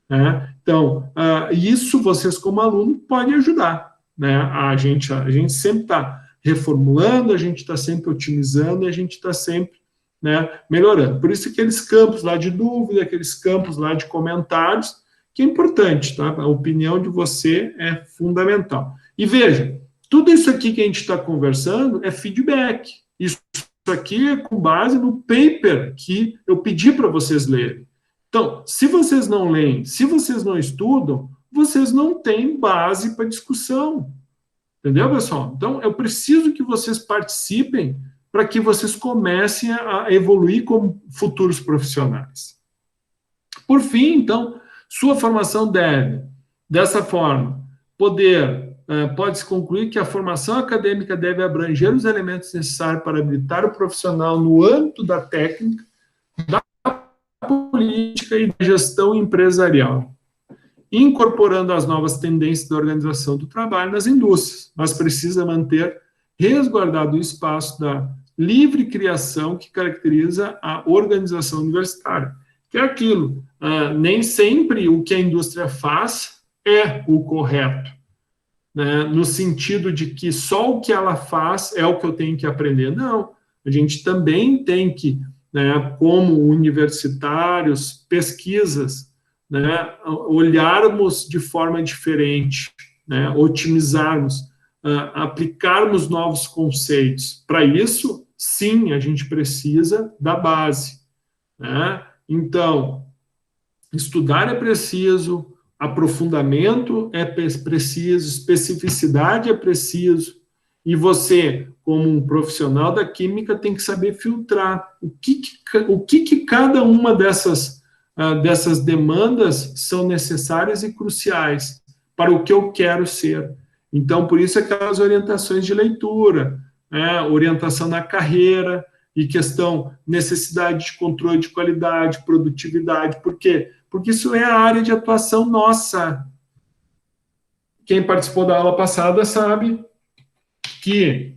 né? Então, isso vocês como aluno podem ajudar, né? A gente sempre está reformulando, a gente está sempre otimizando, a gente está sempre, né, melhorando. Por isso aqueles campos lá de dúvida, aqueles campos lá de comentários, que é importante, tá? A opinião de você é fundamental. E veja, tudo isso aqui que a gente está conversando é feedback. Isso aqui é com base no paper que eu pedi para vocês lerem. Então, se vocês não leem, se vocês não estudam, vocês não têm base para discussão. Entendeu, pessoal? Então, eu preciso que vocês participem para que vocês comecem a evoluir como futuros profissionais. Por fim, então, sua formação deve, dessa forma, pode-se concluir que a formação acadêmica deve abranger os elementos necessários para habilitar o profissional no âmbito da técnica, da política e da gestão empresarial, incorporando as novas tendências da organização do trabalho nas indústrias, mas precisa manter resguardado o espaço da livre criação que caracteriza a organização universitária, que é aquilo, nem sempre o que a indústria faz é o correto, né? No sentido de que só o que ela faz é o que eu tenho que aprender. Não, a gente também tem que, né, como universitários, pesquisas, né, olharmos de forma diferente, né, otimizarmos, aplicarmos novos conceitos. Para isso, sim, a gente precisa da base, né? Então, estudar é preciso, aprofundamento é preciso, especificidade é preciso, e você, como um profissional da química, tem que saber filtrar o que cada uma dessas demandas são necessárias e cruciais para o que eu quero ser. Então, por isso, aquelas orientações de leitura, né, orientação na carreira, e necessidade de controle de qualidade, produtividade. Por quê? Porque isso é a área de atuação nossa. Quem participou da aula passada sabe que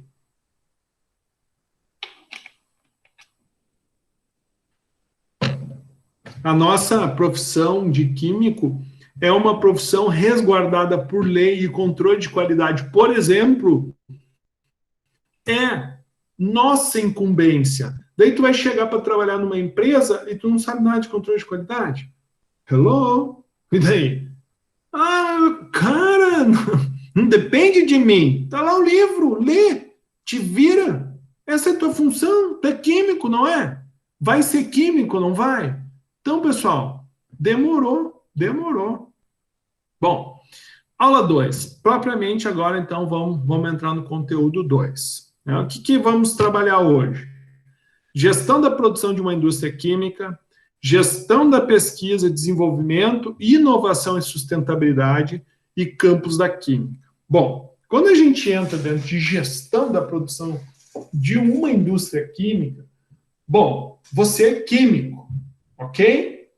a nossa profissão de químico é uma profissão resguardada por lei e controle de qualidade. Por exemplo, é nossa incumbência. Daí tu vai chegar para trabalhar numa empresa e tu não sabe nada de controle de qualidade. Hello? E daí? Cara, não depende de mim. Tá lá o livro, lê, te vira. Essa é a tua função. Tu é químico, não é? Vai ser químico, não vai? Então, pessoal, demorou. Bom, aula 2. Propriamente agora, então, vamos entrar no conteúdo 2. O que vamos trabalhar hoje? Gestão da produção de uma indústria química, gestão da pesquisa, desenvolvimento, inovação e sustentabilidade e campos da química. Bom, quando a gente entra dentro de gestão da produção de uma indústria química, bom, você é químico, ok?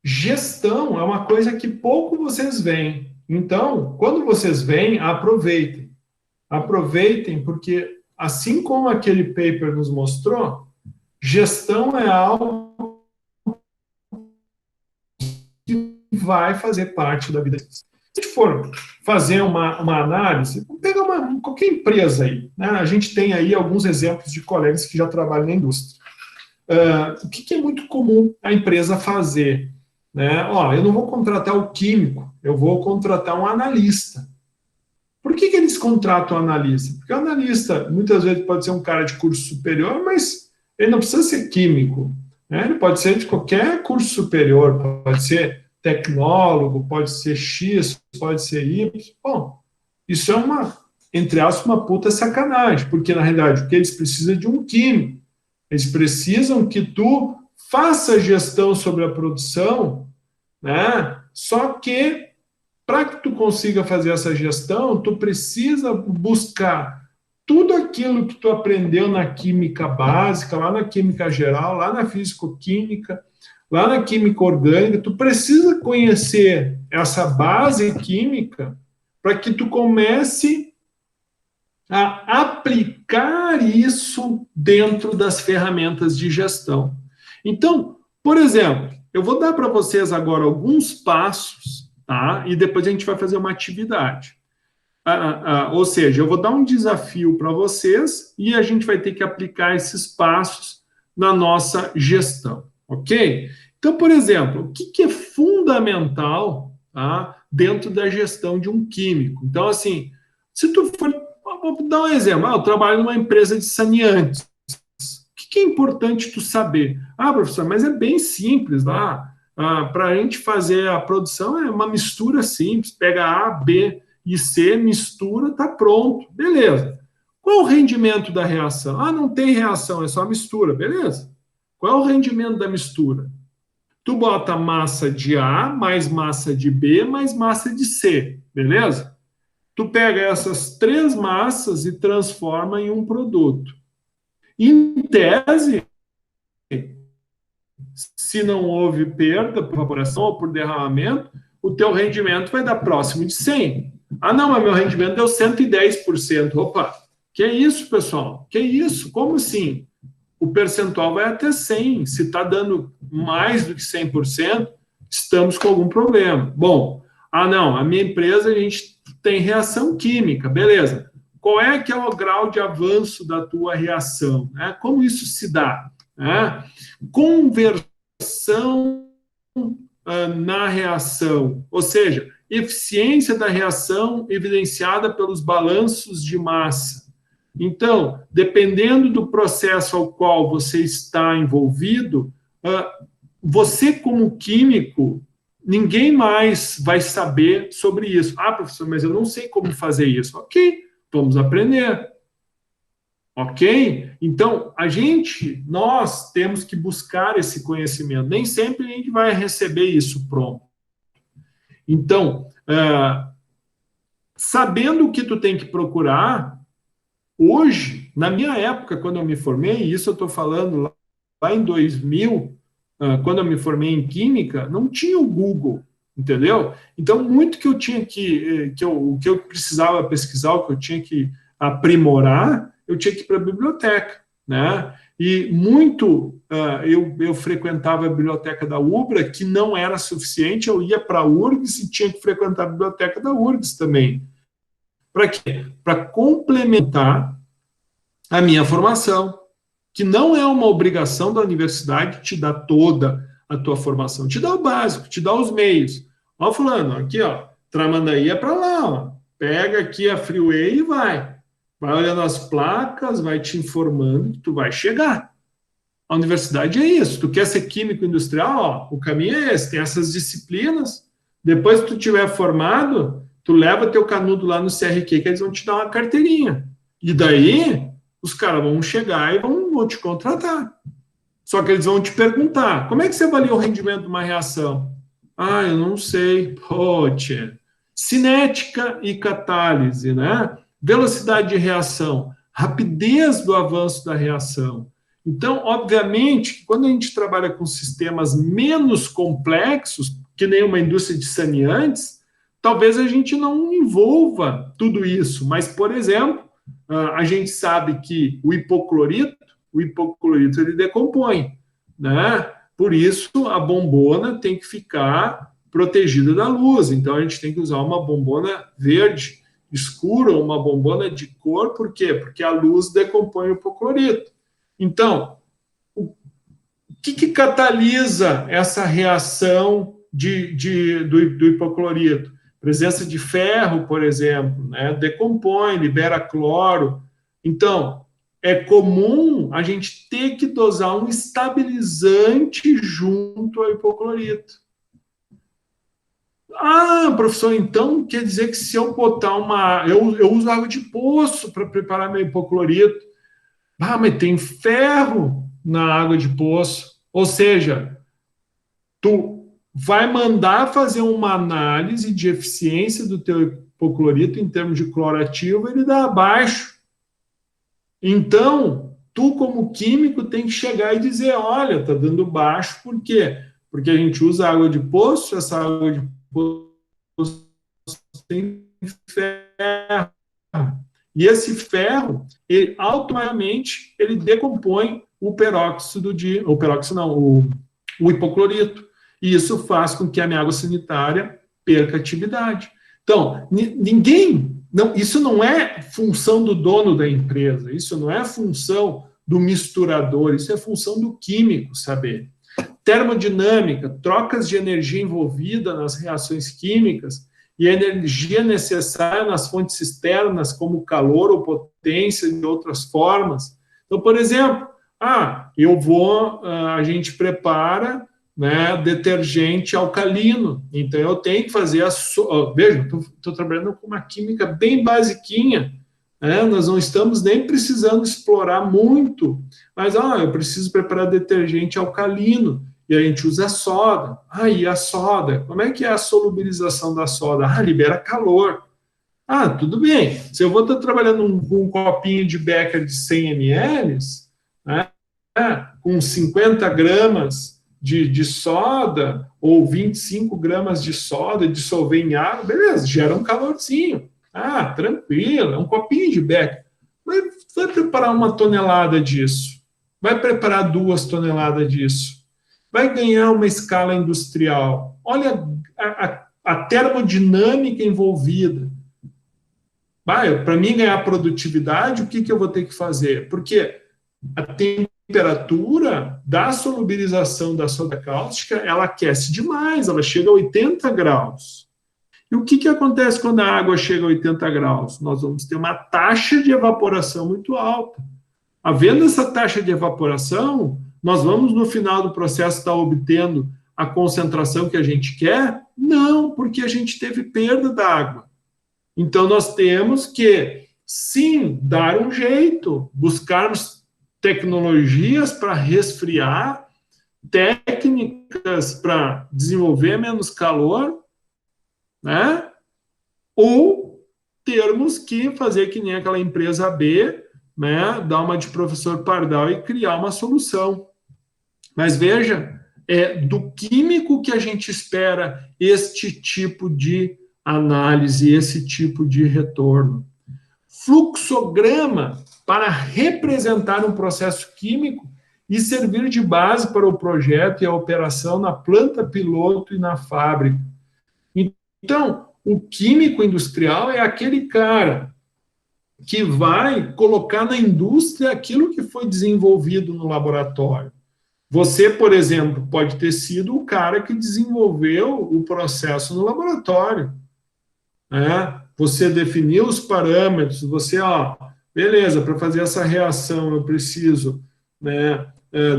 Gestão é uma coisa que pouco vocês veem. Então, quando vocês veem, aproveitem. Aproveitem, porque assim como aquele paper nos mostrou, gestão é algo que vai fazer parte da vida. Se a gente for fazer uma análise, vamos pegar qualquer empresa aí, né? A gente tem aí alguns exemplos de colegas que já trabalham na indústria. O que é muito comum a empresa fazer? Né? Ó, eu não vou contratar o químico, eu vou contratar um analista. Por que eles contratam um analista? Porque o analista, muitas vezes, pode ser um cara de curso superior, mas ele não precisa ser químico. Né? Ele pode ser de qualquer curso superior, pode ser tecnólogo, pode ser X, pode ser Y. Bom, isso é entre aspas, uma puta sacanagem, porque, na realidade, o que eles precisam é de um químico. Eles precisam que tu faça gestão sobre a produção, né? Só que, para que tu consiga fazer essa gestão, tu precisa buscar tudo aquilo que tu aprendeu na química básica, lá na química geral, lá na físico-química, lá na química orgânica, tu precisa conhecer essa base química para que tu comece a aplicar isso dentro das ferramentas de gestão. Então, por exemplo, eu vou dar para vocês agora alguns passos, tá? E depois a gente vai fazer uma atividade. Ou seja, eu vou dar um desafio para vocês e a gente vai ter que aplicar esses passos na nossa gestão, ok? Então, por exemplo, o que é fundamental, tá, dentro da gestão de um químico? Então, assim, se tu for... Vou dar um exemplo. Eu trabalho numa empresa de saneantes. O que é importante tu saber? Professor, mas é bem simples lá. Para a gente fazer a produção é uma mistura simples. Pega A, B e C, mistura, tá pronto. Beleza. Qual é o rendimento da reação? Não tem reação, é só mistura. Beleza. Qual é o rendimento da mistura? Tu bota massa de A, mais massa de B, mais massa de C. Beleza? Tu pega essas três massas e transforma em um produto. Em tese, se não houve perda por evaporação ou por derramamento, o teu rendimento vai dar próximo de 100. Não, mas meu rendimento deu 110%. Opa, que é isso, pessoal? Que é isso? Como assim? O percentual vai até 100. Se está dando mais do que 100%, estamos com algum problema. Bom, não, a minha empresa, a gente tem reação química, beleza. Qual é que é o grau de avanço da tua reação? Né? Como isso se dá? Né? Conversão na reação, ou seja, eficiência da reação evidenciada pelos balanços de massa. Então, dependendo do processo ao qual você está envolvido, você como químico, ninguém mais vai saber sobre isso. Professor, mas eu não sei como fazer isso. Ok, vamos aprender. Ok? Então, nós temos que buscar esse conhecimento. Nem sempre a gente vai receber isso pronto. Então, sabendo o que tu tem que procurar, hoje, na minha época, quando eu me formei, isso eu estou falando lá em 2000, quando eu me formei em Química, não tinha o Google, entendeu? Então, muito que eu tinha que eu precisava pesquisar, o que eu tinha que aprimorar, eu tinha que ir para a biblioteca, né? E muito eu frequentava a biblioteca da UBRA, que não era suficiente, eu ia para a URGS e tinha que frequentar a biblioteca da URGS também. Para quê? Para complementar a minha formação, que não é uma obrigação da universidade te dar toda a tua formação, te dá o básico, te dá os meios. Fulano, aqui, Tramandaí é para lá, pega aqui a Freeway e vai olhando as placas, vai te informando que tu vai chegar. A universidade é isso. Tu quer ser químico industrial? O caminho é esse. Tem essas disciplinas. Depois que tu tiver formado, tu leva teu canudo lá no CRQ, que eles vão te dar uma carteirinha. E daí, os caras vão chegar e vão te contratar. Só que eles vão te perguntar, como é que você avalia o rendimento de uma reação? Eu não sei. Cinética e catálise, né? Velocidade de reação. rapidez do avanço da reação. Então, obviamente, quando a gente trabalha com sistemas menos complexos, que nem uma indústria de saneantes, talvez a gente não envolva tudo isso. Mas, por exemplo, a gente sabe que o hipoclorito ele decompõe, né? Por isso, a bombona tem que ficar protegida da luz. Então, a gente tem que usar uma bombona verde escura, uma bombona de cor. Por quê? Porque a luz decompõe o hipoclorito. Então, o que catalisa essa reação do hipoclorito? Presença de ferro, por exemplo, né? Decompõe, libera cloro. Então, é comum a gente ter que dosar um estabilizante junto ao hipoclorito. Ah, professor, então quer dizer que se eu botar eu uso água de poço para preparar meu hipoclorito. Ah, mas tem ferro na água de poço. Ou seja, tu vai mandar fazer uma análise de eficiência do teu hipoclorito em termos de cloro ativo, ele dá abaixo. Então, tu como químico tem que chegar e dizer, olha, tá dando baixo, por quê? Porque a gente usa água de poço, essa água de poço tem ferro. E esse ferro, ele automaticamente ele decompõe o hipoclorito. E isso faz com que a minha água sanitária perca atividade. Então, isso não é função do dono da empresa, isso não é função do misturador, isso é função do químico saber. Termodinâmica, trocas de energia envolvida nas reações químicas e a energia necessária nas fontes externas, como calor ou potência de outras formas. Então, por exemplo, a gente prepara, né, detergente alcalino, então eu tenho que fazer veja, estou trabalhando com uma química bem basiquinha, né, nós não estamos nem precisando explorar muito, mas eu preciso preparar detergente alcalino, e a gente usa soda. E a soda? Como é que é a solubilização da soda? Libera calor. Tudo bem. Se eu vou estar trabalhando com um copinho de Becker de 100 ml, né, com 50 gramas de soda, ou 25 gramas de soda, dissolver em água, beleza, gera um calorzinho. Tranquilo, é um copinho de Becker. Mas vai preparar 1 tonelada disso. Vai preparar 2 toneladas disso. Vai ganhar uma escala industrial. Olha a termodinâmica envolvida. Para mim ganhar produtividade, o que eu vou ter que fazer? Porque a temperatura da solubilização da soda cáustica, ela aquece demais, ela chega a 80 graus. E o que acontece quando a água chega a 80 graus? Nós vamos ter uma taxa de evaporação muito alta. Havendo essa taxa de evaporação, nós vamos, no final do processo, estar obtendo a concentração que a gente quer? Não, porque a gente teve perda da água. Então, nós temos que, sim, dar um jeito, buscarmos tecnologias para resfriar, técnicas para desenvolver menos calor, né? Ou termos que fazer que nem aquela empresa B, né? Dar uma de professor Pardal e criar uma solução. Mas veja, é do químico que a gente espera este tipo de análise, esse tipo de retorno. Fluxograma para representar um processo químico e servir de base para o projeto e a operação na planta piloto e na fábrica. Então, o químico industrial é aquele cara que vai colocar na indústria aquilo que foi desenvolvido no laboratório. Você, por exemplo, pode ter sido o cara que desenvolveu o processo no laboratório. Né? Você definiu os parâmetros, beleza, para fazer essa reação eu preciso, né,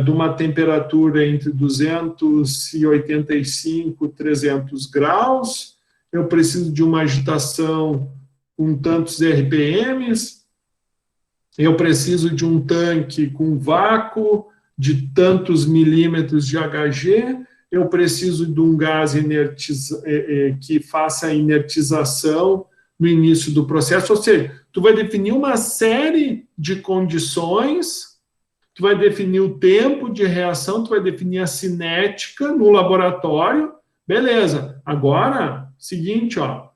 de uma temperatura entre 285 e 300 graus, eu preciso de uma agitação com tantos RPMs, eu preciso de um tanque com vácuo de tantos milímetros de Hg, eu preciso de um gás que faça a inertização no início do processo, ou seja, tu vai definir uma série de condições, tu vai definir o tempo de reação, tu vai definir a cinética no laboratório, beleza. Agora, seguinte, ó,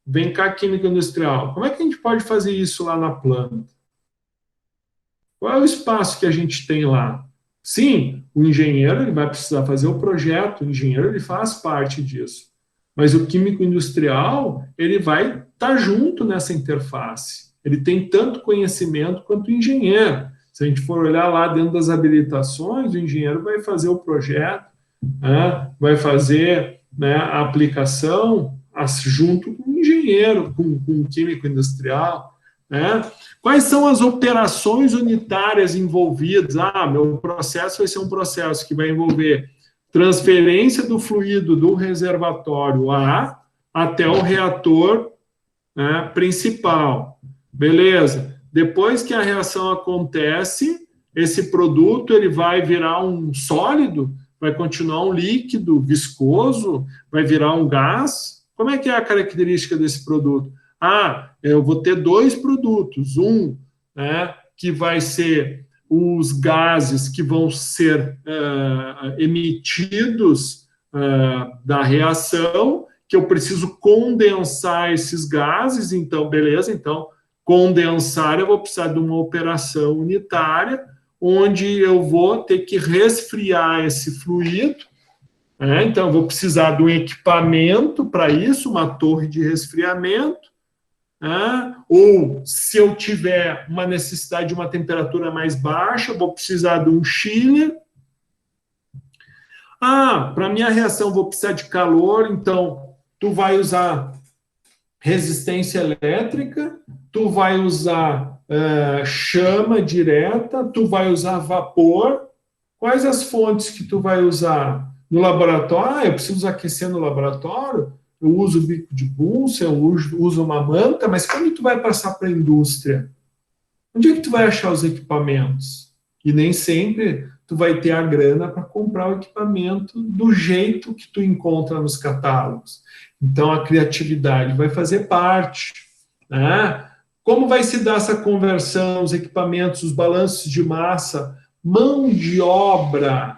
vem cá, química industrial, como é que a gente pode fazer isso lá na planta? Qual é o espaço que a gente tem lá? Sim, o engenheiro ele vai precisar fazer o projeto, o engenheiro ele faz parte disso. Mas o químico industrial, ele vai estar junto nessa interface. Ele tem tanto conhecimento quanto o engenheiro. Se a gente for olhar lá dentro das habilitações, o engenheiro vai fazer o projeto, né, vai fazer, né, a aplicação junto com o engenheiro, com o químico industrial. Né? Quais são as operações unitárias envolvidas? Meu processo vai ser um processo que vai envolver transferência do fluido do reservatório A até o reator, né, principal. Beleza. Depois que a reação acontece, esse produto ele vai virar um sólido, vai continuar um líquido viscoso, vai virar um gás. Como é que é a característica desse produto? Eu vou ter dois produtos. Um, né, que vai ser os gases que vão ser emitidos da reação, que eu preciso condensar esses gases, então, beleza, então, condensar, eu vou precisar de uma operação unitária, onde eu vou ter que resfriar esse fluido, né? Então, eu vou precisar de um equipamento para isso, uma torre de resfriamento, ou se eu tiver uma necessidade de uma temperatura mais baixa, vou precisar de um chiller. Para minha reação vou precisar de calor, então tu vai usar resistência elétrica, tu vai usar chama direta, tu vai usar vapor. Quais as fontes que tu vai usar no laboratório? Eu preciso aquecer no laboratório? Eu uso bico de Bunsen, eu uso uma manta, mas quando tu vai passar para a indústria, onde é que tu vai achar os equipamentos? E nem sempre tu vai ter a grana para comprar o equipamento do jeito que tu encontra nos catálogos. Então, a criatividade vai fazer parte, né? Como vai se dar essa conversão, os equipamentos, os balanços de massa, mão de obra,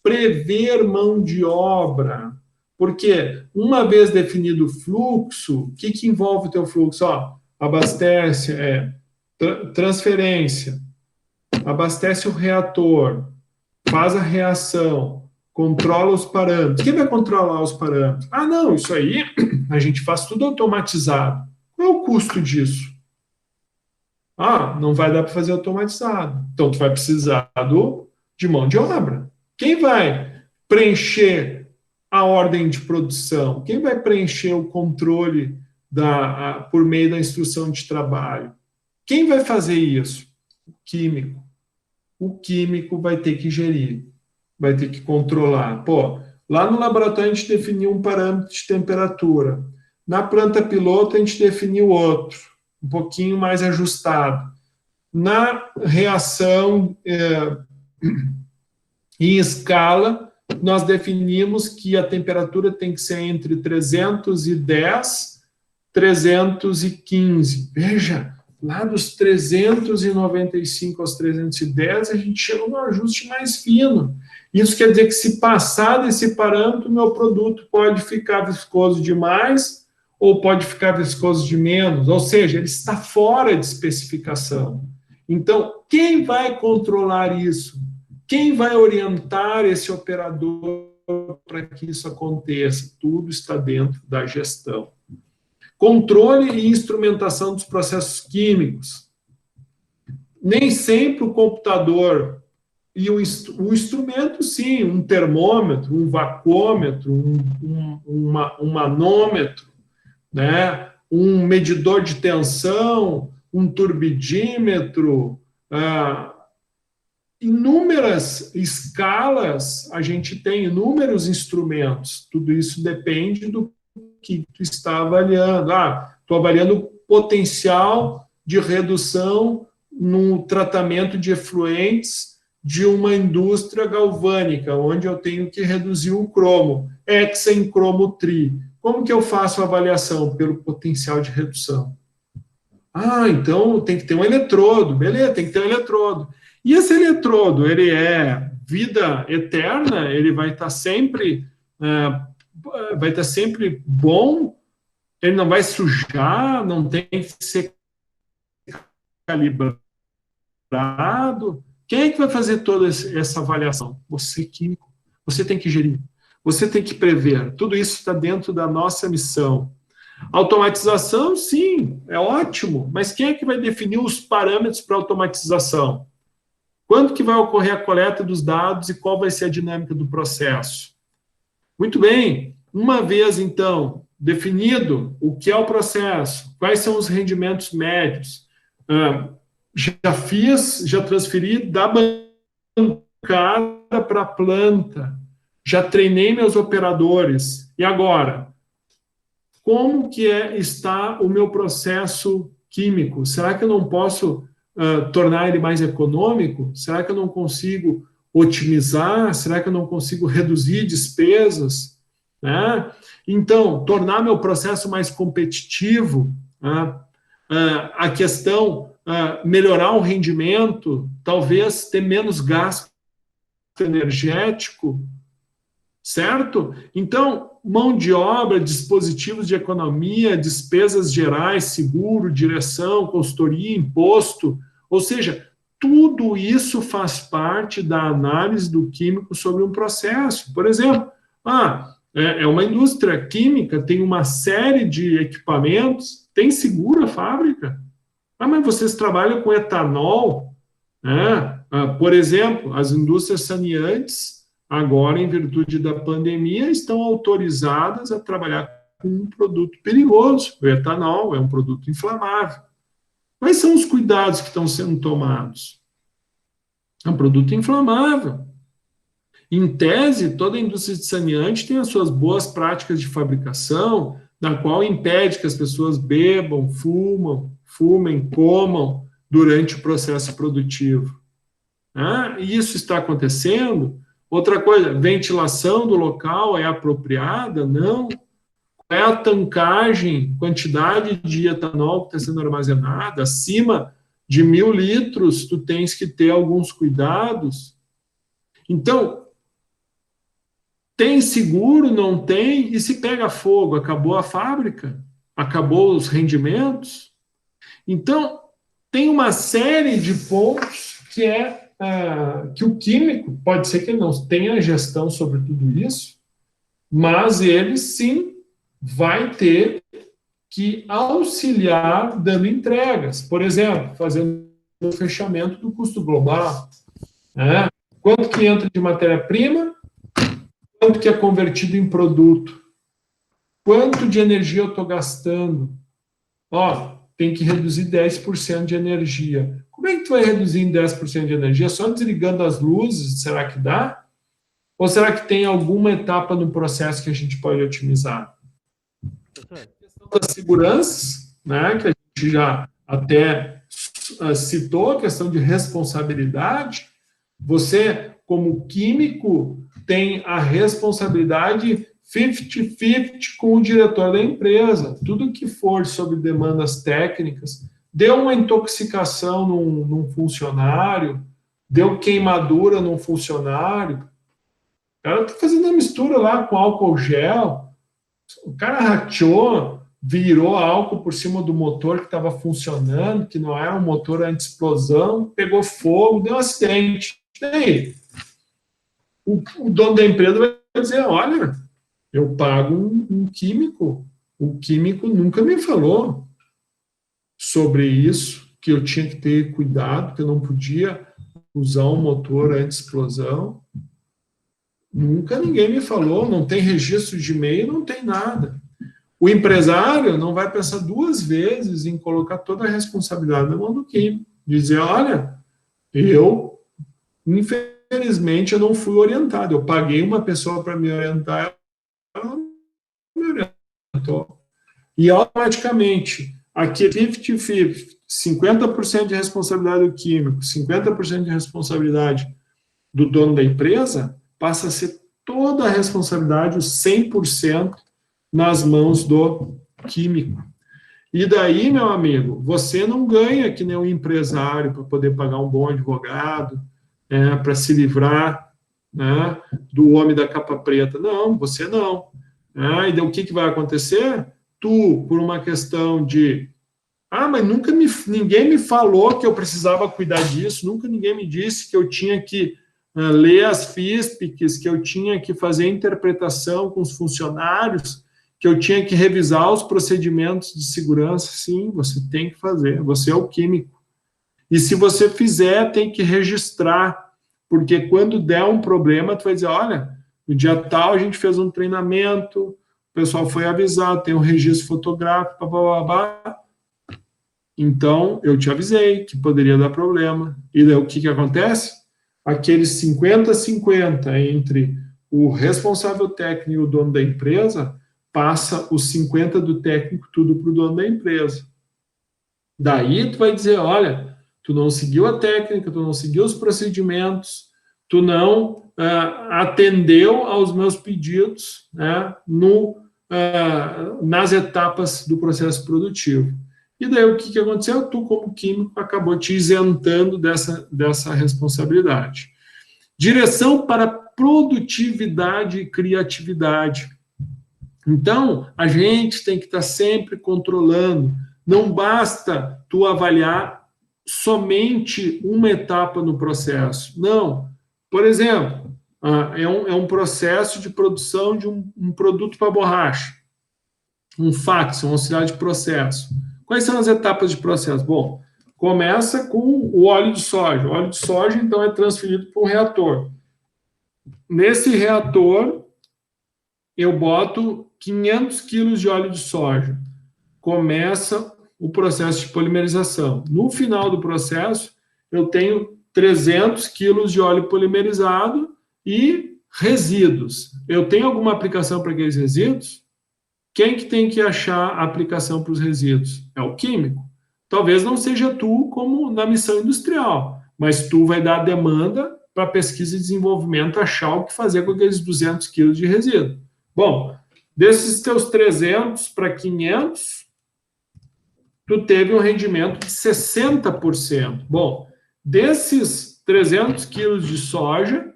prever mão de obra. Porque, uma vez definido o fluxo, o que envolve o teu fluxo? Abastece, transferência, abastece o reator, faz a reação, controla os parâmetros. Quem vai controlar os parâmetros? Não, isso aí a gente faz tudo automatizado. Qual é o custo disso? Não vai dar para fazer automatizado. Então, tu vai precisar de mão de obra. Quem vai preencher a ordem de produção? Quem vai preencher o controle por meio da instrução de trabalho? Quem vai fazer isso? O químico. O químico vai ter que gerir, vai ter que controlar. Lá no laboratório a gente definiu um parâmetro de temperatura. Na planta piloto a gente definiu outro, um pouquinho mais ajustado. Na reação em escala, nós definimos que a temperatura tem que ser entre 310 e 315. Veja, lá dos 395 aos 310, a gente chega num ajuste mais fino. Isso quer dizer que, se passar desse parâmetro, meu produto pode ficar viscoso demais ou pode ficar viscoso de menos. Ou seja, ele está fora de especificação. Então, quem vai controlar isso? Quem vai orientar esse operador para que isso aconteça? Tudo está dentro da gestão. Controle e instrumentação dos processos químicos. Nem sempre o computador e o instrumento, sim, um termômetro, um vacômetro, um manômetro, né? Um medidor de tensão, um turbidímetro, inúmeras escalas, a gente tem inúmeros instrumentos. Tudo isso depende do que tu está avaliando. Estou avaliando o potencial de redução no tratamento de efluentes de uma indústria galvânica, onde eu tenho que reduzir o cromo, hexencromo-tri. como que eu faço a avaliação? Pelo potencial de redução. Ah, então tem que ter um eletrodo. Beleza, tem que ter um eletrodo. E esse eletrodo, ele é vida eterna? Ele vai estar sempre, bom? Ele não vai sujar? Não tem que ser calibrado? Quem é que vai fazer toda essa avaliação? Você, químico. Você tem que gerir. Você tem que prever. Tudo isso está dentro da nossa missão. Automatização, sim, é ótimo. Mas quem é que vai definir os parâmetros para automatização? Quando que vai ocorrer a coleta dos dados e qual vai ser a dinâmica do processo? Muito bem. Uma vez, então, definido o que é o processo, quais são os rendimentos médios, já transferi da bancada para a planta, já treinei meus operadores. E agora? Como que está o meu processo químico? Será que eu não posso tornar ele mais econômico? Será que eu não consigo otimizar? Será que eu não consigo reduzir despesas? Né? Então, tornar meu processo mais competitivo, né? A questão, melhorar o rendimento, talvez ter menos gasto energético, certo? Então, mão de obra, dispositivos de economia, despesas gerais, seguro, direção, consultoria, imposto, ou seja, tudo isso faz parte da análise do químico sobre um processo. Por exemplo, é uma indústria química, tem uma série de equipamentos, tem seguro a fábrica? Mas vocês trabalham com etanol, né? Por exemplo, as indústrias saneantes, agora, em virtude da pandemia, estão autorizadas a trabalhar com um produto perigoso. O etanol é um produto inflamável. Quais são os cuidados que estão sendo tomados? É um produto inflamável. Em tese, toda a indústria de saneante tem as suas boas práticas de fabricação, na qual impede que as pessoas bebam, fumem, comam durante o processo produtivo. E isso está acontecendo. Outra coisa, ventilação do local é apropriada? Não. Qual é a tancagem, quantidade de etanol que está sendo armazenada? Acima de 1.000 litros, tu tens que ter alguns cuidados. Então, tem seguro, não tem? E se pega fogo, acabou a fábrica? Acabou os rendimentos? Então, tem uma série de pontos que o químico, pode ser que ele não tenha gestão sobre tudo isso, mas ele sim vai ter que auxiliar dando entregas. Por exemplo, fazendo o fechamento do custo global. Quanto que entra de matéria-prima? Quanto que é convertido em produto? Quanto de energia eu estou gastando? Tem que reduzir 10% de energia. Como é que tu vai reduzir em 10% de energia? Só desligando as luzes, será que dá? Ou será que tem alguma etapa no processo que a gente pode otimizar? A questão das seguranças, né, que a gente já até citou, a questão de responsabilidade. Você, como químico, tem a responsabilidade 50-50 com o diretor da empresa. Tudo que for sobre demandas técnicas, deu uma intoxicação num funcionário, deu queimadura num funcionário, o cara está fazendo uma mistura lá com álcool gel, o cara rateou, virou álcool por cima do motor que estava funcionando, que não era um motor anti-explosão, pegou fogo, deu um acidente. E aí? O dono da empresa vai dizer, olha, eu pago um químico, o químico nunca me falou sobre isso, que eu tinha que ter cuidado, que eu não podia usar um motor anti-explosão. Nunca ninguém me falou, não tem registro de e-mail, não tem nada. O empresário não vai pensar duas vezes em colocar toda a responsabilidade na mão do químico. Dizer, olha, infelizmente, eu não fui orientado. Eu paguei uma pessoa para me orientar, ela não me orientou. E, automaticamente, aqui 50-50, 50% de responsabilidade do químico, 50% de responsabilidade do dono da empresa, passa a ser toda a responsabilidade, os 100% nas mãos do químico. E daí, meu amigo, você não ganha que nem um empresário para poder pagar um bom advogado, para se livrar, né, do homem da capa preta. Não, você não. E daí o que vai acontecer? Tu, por uma questão de mas ninguém me falou que eu precisava cuidar disso, nunca ninguém me disse que eu tinha que ler as FISPICs, que eu tinha que fazer interpretação com os funcionários, que eu tinha que revisar os procedimentos de segurança. Sim, você tem que fazer, você é o químico. E se você fizer, tem que registrar, porque quando der um problema, tu vai dizer, olha, no dia tal a gente fez um treinamento, o pessoal foi avisado, tem um registro fotográfico, blá, blá, blá. Então, eu te avisei que poderia dar problema. E daí o que acontece? Aqueles 50-50 entre o responsável técnico e o dono da empresa, passa os 50 do técnico tudo para o dono da empresa. Daí tu vai dizer, olha, tu não seguiu a técnica, tu não seguiu os procedimentos, tu não atendeu aos meus pedidos, né, nas etapas do processo produtivo. E daí o que aconteceu? Tu, como químico, acabou te isentando dessa responsabilidade. Direção para produtividade e criatividade. Então, a gente tem que estar sempre controlando. Não basta tu avaliar somente uma etapa no processo. Não. Por exemplo, é um processo de produção de um produto para borracha. Um fax, um auxiliar de processo. Quais são as etapas de processo? Bom, começa com o óleo de soja. O óleo de soja, então, é transferido para um reator. Nesse reator, eu boto 500 quilos de óleo de soja. Começa o processo de polimerização. No final do processo, eu tenho 300 quilos de óleo polimerizado e resíduos. Eu tenho alguma aplicação para aqueles resíduos? Quem que tem que achar a aplicação para os resíduos? É o químico. Talvez não seja tu como na missão industrial, mas tu vai dar a demanda para pesquisa e desenvolvimento achar o que fazer com aqueles 200 quilos de resíduo. Bom, desses teus 300 para 500, tu teve um rendimento de 60%. Bom, desses 300 quilos de soja,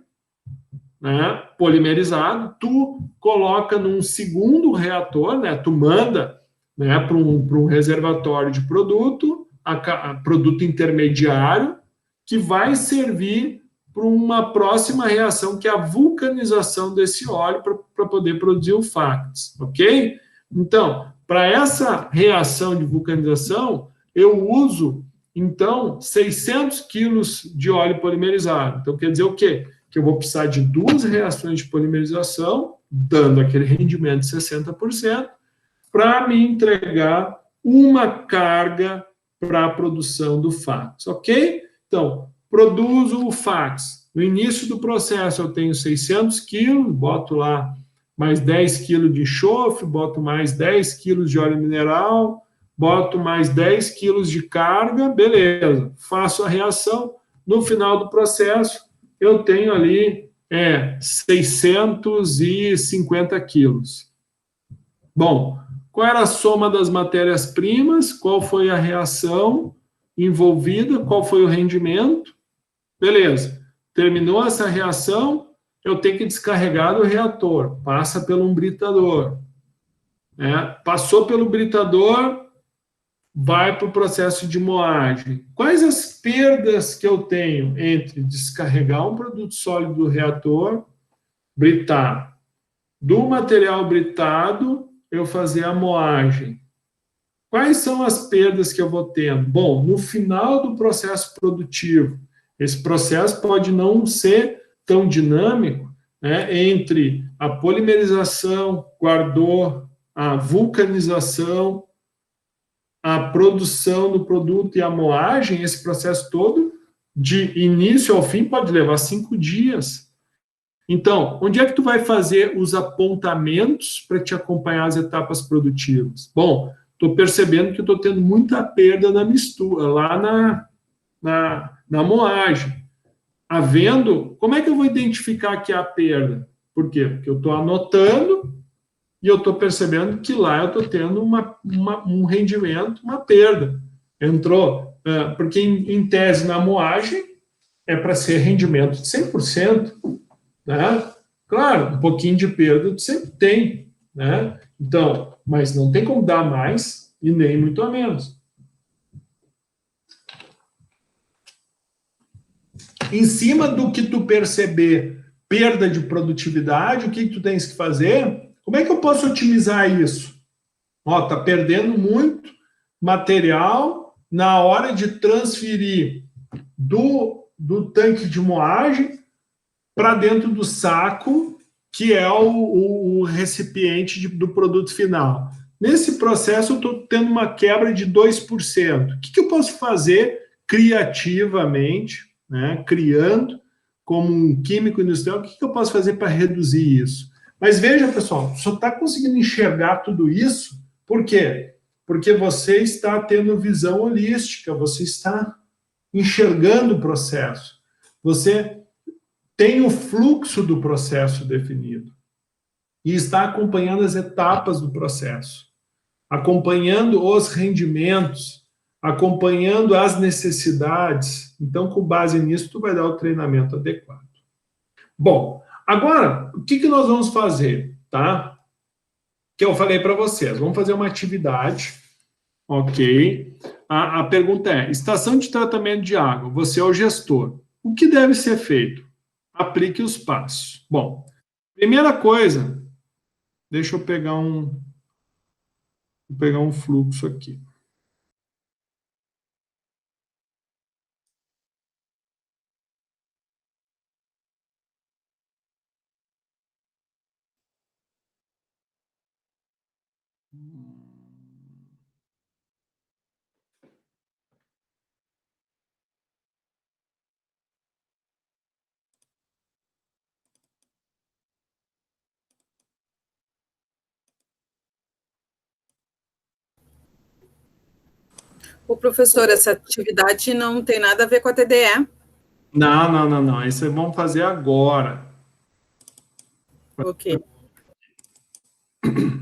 né, polimerizado, tu coloca num segundo reator, né, tu manda, né, para um reservatório de produto, produto intermediário, que vai servir para uma próxima reação, que é a vulcanização desse óleo para poder produzir o fax, ok? Então, para essa reação de vulcanização, eu uso, então, 600 quilos de óleo polimerizado. Então, quer dizer o quê? Que eu vou precisar de 2 reações de polimerização, dando aquele rendimento de 60%, para me entregar uma carga para a produção do fax, ok? Então, produzo o fax. No início do processo, eu tenho 600 quilos, boto lá mais 10 quilos de enxofre, boto mais 10 quilos de óleo mineral, boto mais 10 quilos de carga, beleza. Faço a reação. No final do processo, eu tenho ali 650 quilos. Bom, qual era a soma das matérias-primas? Qual foi a reação envolvida? Qual foi o rendimento? Beleza. Terminou essa reação, eu tenho que descarregar do reator. Passa pelo umbritador. Passou pelo umbritador, vai para o processo de moagem. Quais as perdas que eu tenho entre descarregar um produto sólido do reator, britar, do material britado, eu fazer a moagem? Quais são as perdas que eu vou tendo? Bom, no final do processo produtivo, esse processo pode não ser tão dinâmico, né, entre a polimerização, guardou, a vulcanização, a produção do produto e a moagem, esse processo todo, de início ao fim, pode levar 5 dias. Então, onde é que tu vai fazer os apontamentos para te acompanhar as etapas produtivas? Bom, estou percebendo que eu estou tendo muita perda na mistura, lá na moagem. Como é que eu vou identificar que há perda? Por quê? Porque eu estou anotando e eu estou percebendo que lá eu estou tendo um rendimento, uma perda. Entrou, porque em tese, na moagem, é para ser rendimento de 100%, né? Claro, um pouquinho de perda tu sempre tem, né? Então, mas não tem como dar mais e nem muito a menos. Em cima do que tu perceber perda de produtividade, o que tu tens que fazer? Como é que eu posso otimizar isso? Ó, tá perdendo muito material na hora de transferir do tanque de moagem para dentro do saco, que é o recipiente do produto final. Nesse processo, eu estou tendo uma quebra de 2%. O que eu posso fazer criativamente, né, criando como um químico industrial? O que eu posso fazer para reduzir isso? Mas veja, pessoal, só está conseguindo enxergar tudo isso, por quê? Porque você está tendo visão holística, você está enxergando o processo, você tem o fluxo do processo definido e está acompanhando as etapas do processo, acompanhando os rendimentos, acompanhando as necessidades. Então, com base nisso, tu vai dar o treinamento adequado. Bom, agora, o que nós vamos fazer, tá? Que eu falei para vocês, vamos fazer uma atividade, ok? A pergunta é, estação de tratamento de água, você é o gestor. O que deve ser feito? Aplique os passos. Bom, primeira coisa, deixa eu pegar um fluxo aqui. O professor, essa atividade não tem nada a ver com a TDE? Não. Isso vamos fazer agora. Ok.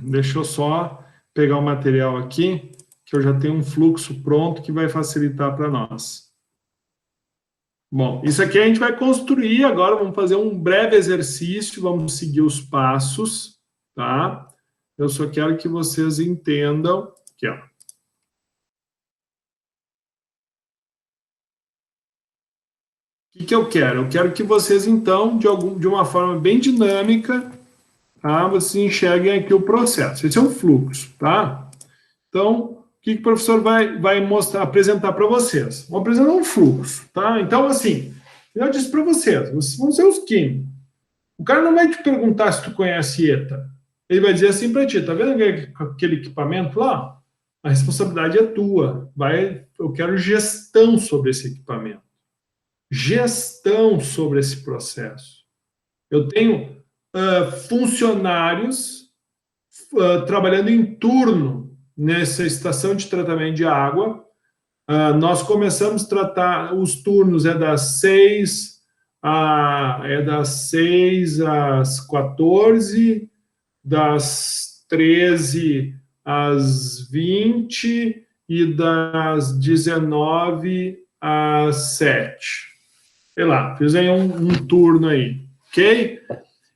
Deixa eu só pegar o material aqui, que eu já tenho um fluxo pronto que vai facilitar para nós. Bom, isso aqui a gente vai construir agora, vamos fazer um breve exercício, vamos seguir os passos, tá? Eu só quero que vocês entendam, aqui, ó. O que eu quero? Eu quero que vocês, então, de uma forma bem dinâmica, tá? Vocês enxerguem aqui o processo. Esse é um fluxo, tá? Então, o que o professor vai mostrar, apresentar para vocês? Vou apresentar um fluxo, tá? Então, assim, eu disse para vocês vão ser os químicos. O cara não vai te perguntar se tu conhece ETA. Ele vai dizer assim para ti, tá vendo aquele equipamento lá? A responsabilidade é tua. Eu quero gestão sobre esse equipamento. Gestão sobre esse processo. Eu tenho funcionários trabalhando em turno nessa estação de tratamento de água. Nós começamos a tratar, os turnos das 6 às 14, das 13 às 20 e das 19 às 7. Sei lá, fiz aí um turno aí, ok?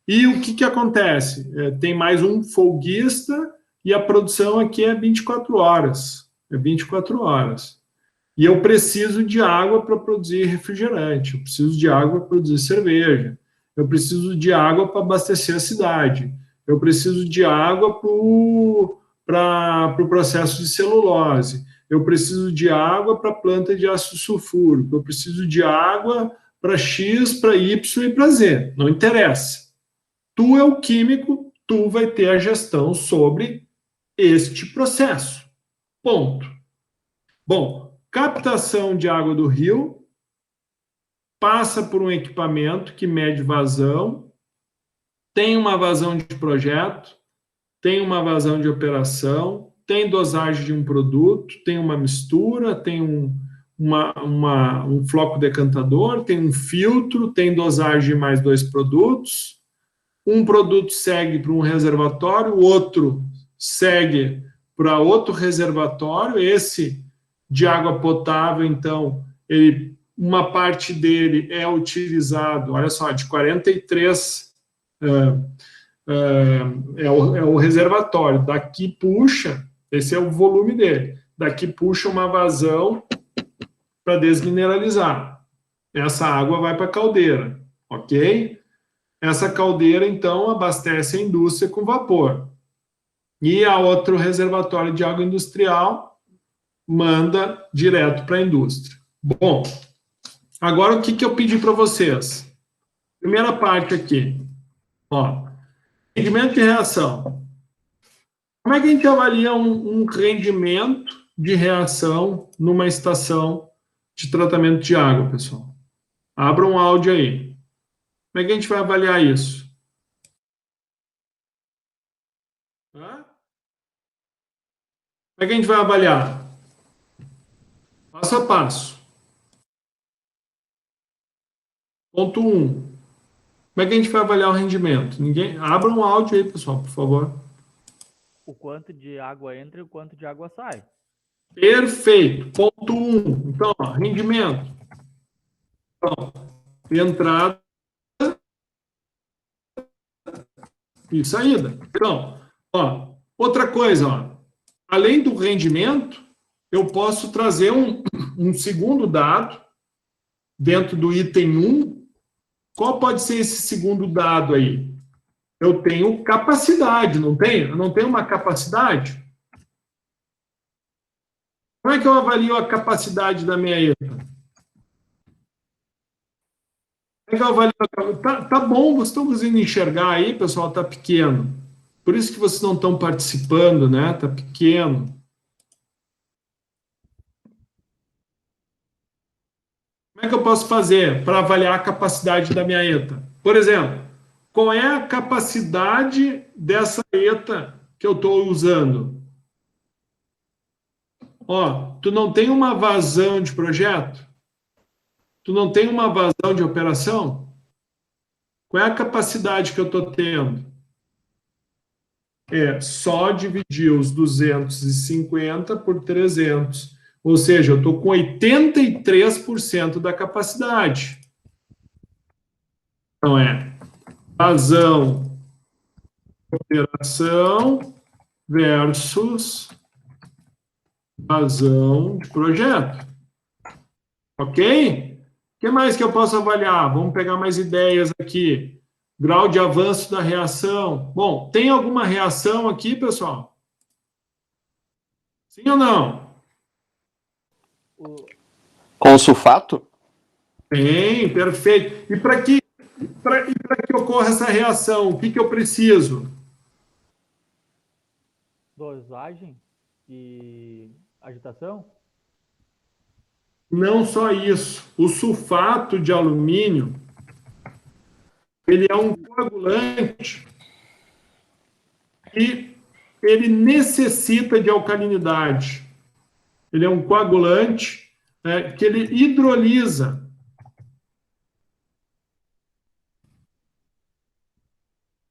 E o que acontece? Tem mais um folguista e a produção aqui é 24 horas. É 24 horas. E eu preciso de água para produzir refrigerante, eu preciso de água para produzir cerveja, eu preciso de água para abastecer a cidade, eu preciso de água para o processo de celulose, eu preciso de água para a planta de ácido sulfúrico, eu preciso de água para X, para Y e para Z. Não interessa. Tu é o químico, tu vai ter a gestão sobre este processo. Ponto. Bom, captação de água do rio, passa por um equipamento que mede vazão, tem uma vazão de projeto, tem uma vazão de operação, tem dosagem de um produto, tem uma mistura, tem um floco decantador, tem um filtro, tem dosagem de mais 2 produtos, um produto segue para um reservatório, o outro segue para outro reservatório, esse de água potável, então, uma parte dele é utilizado, olha só, de 43 é o reservatório, daqui puxa, esse é o volume dele, daqui puxa uma vazão para desmineralizar. Essa água vai para a caldeira, ok? Essa caldeira, então, abastece a indústria com vapor. E a outro reservatório de água industrial manda direto para a indústria. Bom, agora o que eu pedi para vocês? Primeira parte aqui, ó, rendimento de reação. Como é que a gente avalia um rendimento de reação numa estação de tratamento de água, pessoal? Abra um áudio aí. Como é que a gente vai avaliar isso? Hã? Como é que a gente vai avaliar? Passo a passo. Ponto 1. Como é que a gente vai avaliar o rendimento? Abra um áudio aí, pessoal, por favor. O quanto de água entra e o quanto de água sai. Perfeito. Ponto 1. Então, ó, rendimento. Então, entrada e saída. Então, ó, outra coisa, ó, além do rendimento, eu posso trazer um segundo dado dentro do item 1. Qual pode ser esse segundo dado aí? Eu tenho capacidade, não tenho? Eu não tenho uma capacidade? Como é que eu avalio a capacidade da minha ETA? Como é que eu avalio tá bom, vocês estão conseguindo enxergar aí, pessoal, tá pequeno. Por isso que vocês não estão participando, né? Tá pequeno. Como é que eu posso fazer para avaliar a capacidade da minha ETA? Por exemplo, qual é a capacidade dessa ETA que eu estou usando? Ó, tu não tem uma vazão de projeto? Tu não tem uma vazão de operação? Qual é a capacidade que eu estou tendo? É só dividir os 250 por 300. Ou seja, eu estou com 83% da capacidade. Então, vazão, operação versus vazão de projeto. Ok? O que mais que eu posso avaliar? Vamos pegar mais ideias aqui. Grau de avanço da reação. Bom, tem alguma reação aqui, pessoal? Sim ou não? Com sulfato? Tem, perfeito. E para que ocorra essa reação, o que eu preciso? Dosagem e agitação? Não só isso. O sulfato de alumínio, ele é um coagulante e ele necessita de alcalinidade. Ele é um coagulante que ele hidrolisa.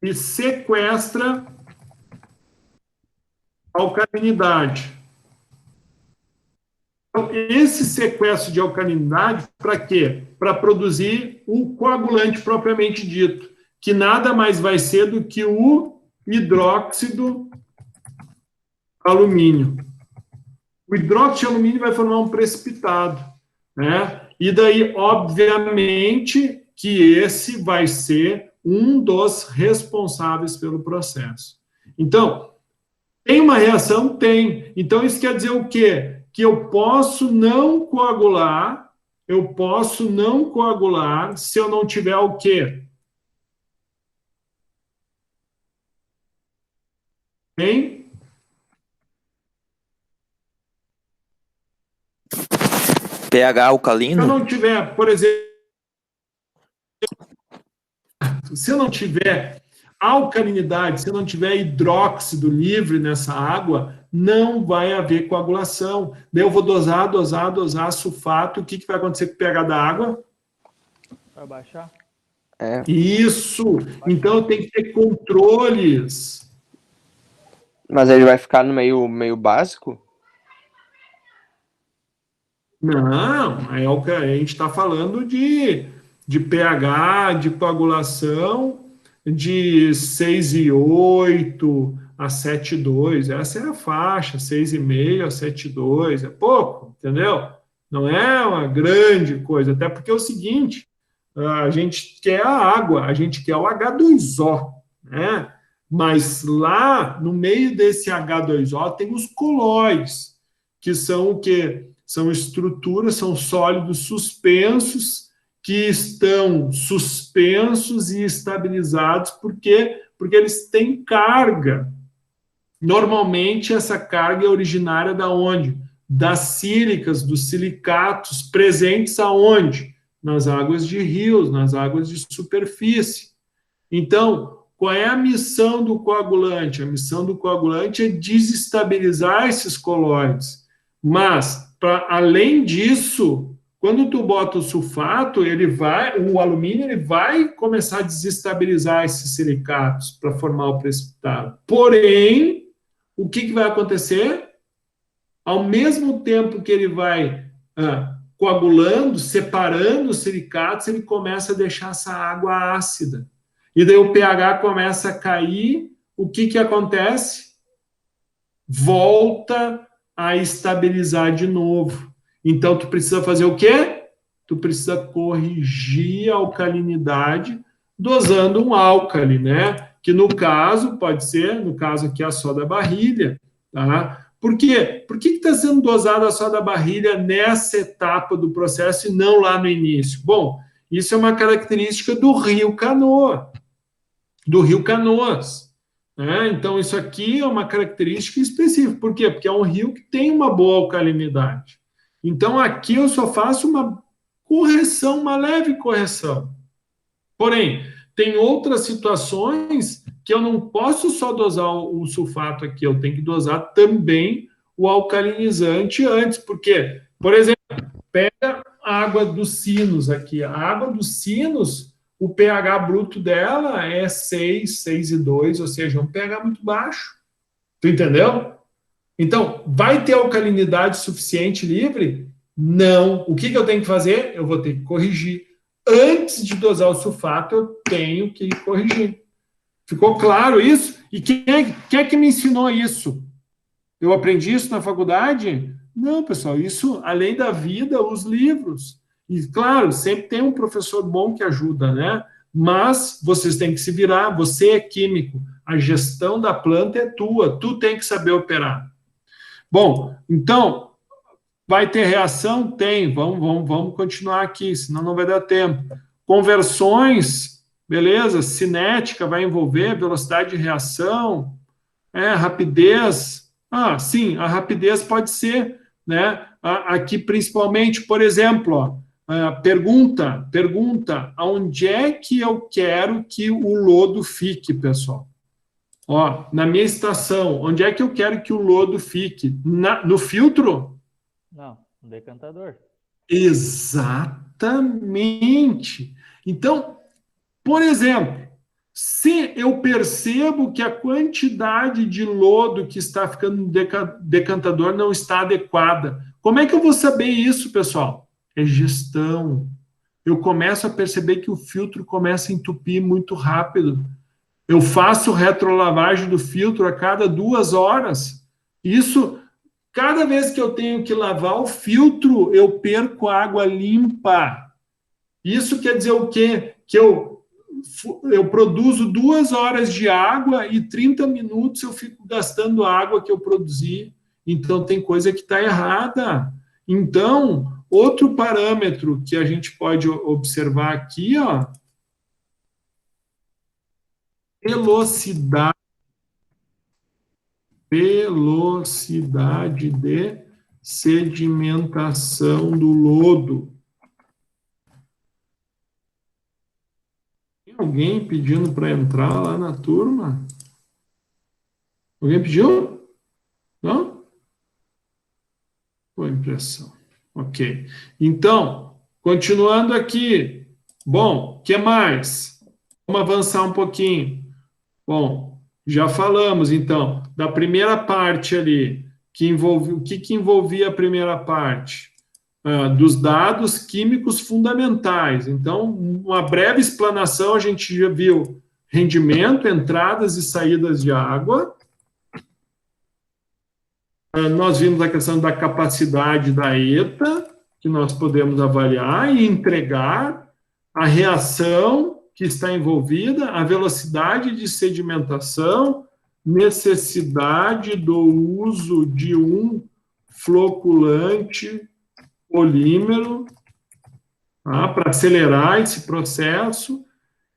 E sequestra a alcalinidade. Então, esse sequestro de alcalinidade, para quê? Para produzir o coagulante propriamente dito, que nada mais vai ser do que o hidróxido alumínio. O hidróxido de alumínio vai formar um precipitado, né? E daí, obviamente, que esse vai ser um dos responsáveis pelo processo. Então, tem uma reação? Tem. Então, isso quer dizer o quê? Que eu posso não coagular se eu não tiver o quê? Hein? pH alcalino? Se eu não tiver, por exemplo, se eu não tiver alcalinidade, se eu não tiver hidróxido livre nessa água, não vai haver coagulação. Daí eu vou dosar sulfato. O que vai acontecer com o pH da água? Vai baixar. Isso! Então tem que ter controles. Mas ele vai ficar no meio básico? Não, é o que a gente está falando de pH, de coagulação, de 6,8 a 7,2. Essa é a faixa, 6,5 a 7,2. É pouco, entendeu? Não é uma grande coisa, até porque é o seguinte, a gente quer a água, a gente quer o H2O, né? Mas lá, no meio desse H2O, tem os colóides, que são o quê? São estruturas, são sólidos suspensos, que estão suspensos e estabilizados, por quê? Porque eles têm carga. Normalmente, essa carga é originária da onde? Das sílicas, dos silicatos presentes aonde? Nas águas de rios, nas águas de superfície. Então, qual é a missão do coagulante? A missão do coagulante é desestabilizar esses colóides. Mas, além disso, quando tu bota o sulfato, o alumínio ele vai começar a desestabilizar esses silicatos para formar o precipitado. Porém, o que vai acontecer? Ao mesmo tempo que ele vai coagulando, separando os silicatos, ele começa a deixar essa água ácida. E daí o pH começa a cair, o que acontece? Volta a estabilizar de novo. Então, tu precisa fazer o quê? Tu precisa corrigir a alcalinidade dosando um álcali, né? Que no caso, pode ser, no caso aqui, a soda barrilha, tá? Por quê? Por que está sendo dosada a soda barrilha nessa etapa do processo e não lá no início? Bom, isso é uma característica do Rio Canoa, do Rio Canoas. Né? Então, isso aqui é uma característica específica. Por quê? Porque é um rio que tem uma boa alcalinidade. Então, aqui eu só faço uma correção, uma leve correção. Porém, tem outras situações que eu não posso só dosar o sulfato aqui, eu tenho que dosar também o alcalinizante antes. Por quê? Por exemplo, pega a água dos sinos aqui. A água dos sinos, o pH bruto dela é 6, 6,2, ou seja, um pH muito baixo. Tu entendeu? Então, vai ter alcalinidade suficiente livre? Não. O que eu tenho que fazer? Eu vou ter que corrigir. Antes de dosar o sulfato, eu tenho que corrigir. Ficou claro isso? E quem é que me ensinou isso? Eu aprendi isso na faculdade? Não, pessoal, isso, além da vida, os livros. E, claro, sempre tem um professor bom que ajuda, né? Mas vocês têm que se virar, você é químico, a gestão da planta é tua, tu tem que saber operar. Bom, então, vai ter reação? Tem, vamos continuar aqui, senão não vai dar tempo. Conversões, beleza, cinética vai envolver velocidade de reação, rapidez. Sim, a rapidez pode ser, né? Aqui principalmente, por exemplo, pergunta, aonde é que eu quero que o lodo fique, pessoal? Na minha estação, onde é que eu quero que o lodo fique? No filtro? Não, no decantador. Exatamente. Então, por exemplo, se eu percebo que a quantidade de lodo que está ficando no decantador não está adequada, como é que eu vou saber isso, pessoal? É gestão. Eu começo a perceber que o filtro começa a entupir muito rápido. Eu faço retrolavagem do filtro a cada 2 horas. Isso, cada vez que eu tenho que lavar o filtro, eu perco água limpa. Isso quer dizer o quê? Que eu produzo 2 horas de água e 30 minutos eu fico gastando a água que eu produzi. Então, tem coisa que está errada. Então, outro parâmetro que a gente pode observar aqui, velocidade de sedimentação do lodo. Tem alguém pedindo para entrar lá na turma? Alguém pediu? Não? Foi impressão. Ok. Então, continuando aqui. Bom, o que mais? Vamos avançar um pouquinho. Bom, já falamos, então, da primeira parte ali, o que envolvia a primeira parte? Dos dados químicos fundamentais. Então, uma breve explanação, a gente já viu rendimento, entradas e saídas de água. Nós vimos a questão da capacidade da ETA, que nós podemos avaliar e entregar, a reação que está envolvida, a velocidade de sedimentação, necessidade do uso de um floculante polímero, tá, para acelerar esse processo. O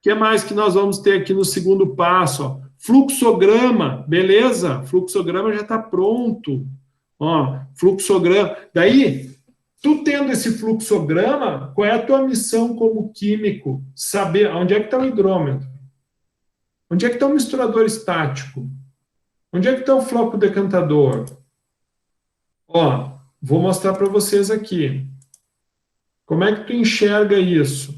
que mais que nós vamos ter aqui no segundo passo? Ó? Fluxograma, beleza? Fluxograma já está pronto. Ó, fluxograma. Daí, tu tendo esse fluxograma, qual é a tua missão como químico? Saber onde é que está o hidrômetro? Onde é que está o misturador estático? Onde é que está o floco decantador? Ó, vou mostrar para vocês aqui. Como é que tu enxerga isso?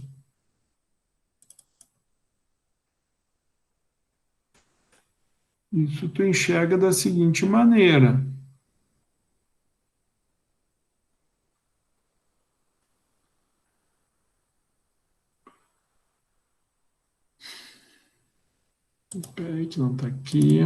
Isso tu enxerga da seguinte maneira. Espera aí que não está aqui.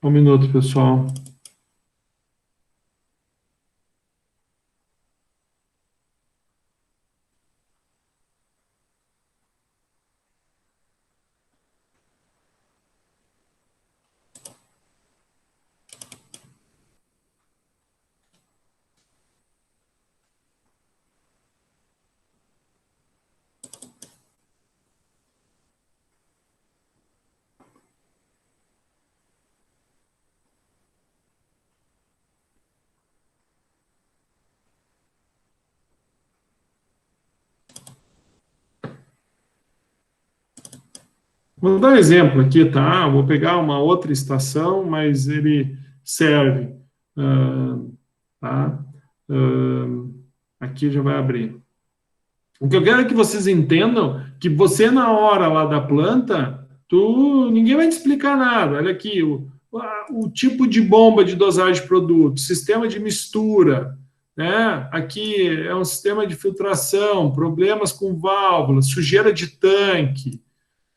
Um minuto, pessoal. Vou dar um exemplo aqui, tá? Vou pegar uma outra estação, mas ele serve. Tá? Aqui já vai abrir. O que eu quero é que vocês entendam que você, na hora lá da planta, ninguém vai te explicar nada. Olha aqui, o tipo de bomba de dosagem de produto, sistema de mistura, né? Aqui é um sistema de filtração, problemas com válvulas, sujeira de tanque.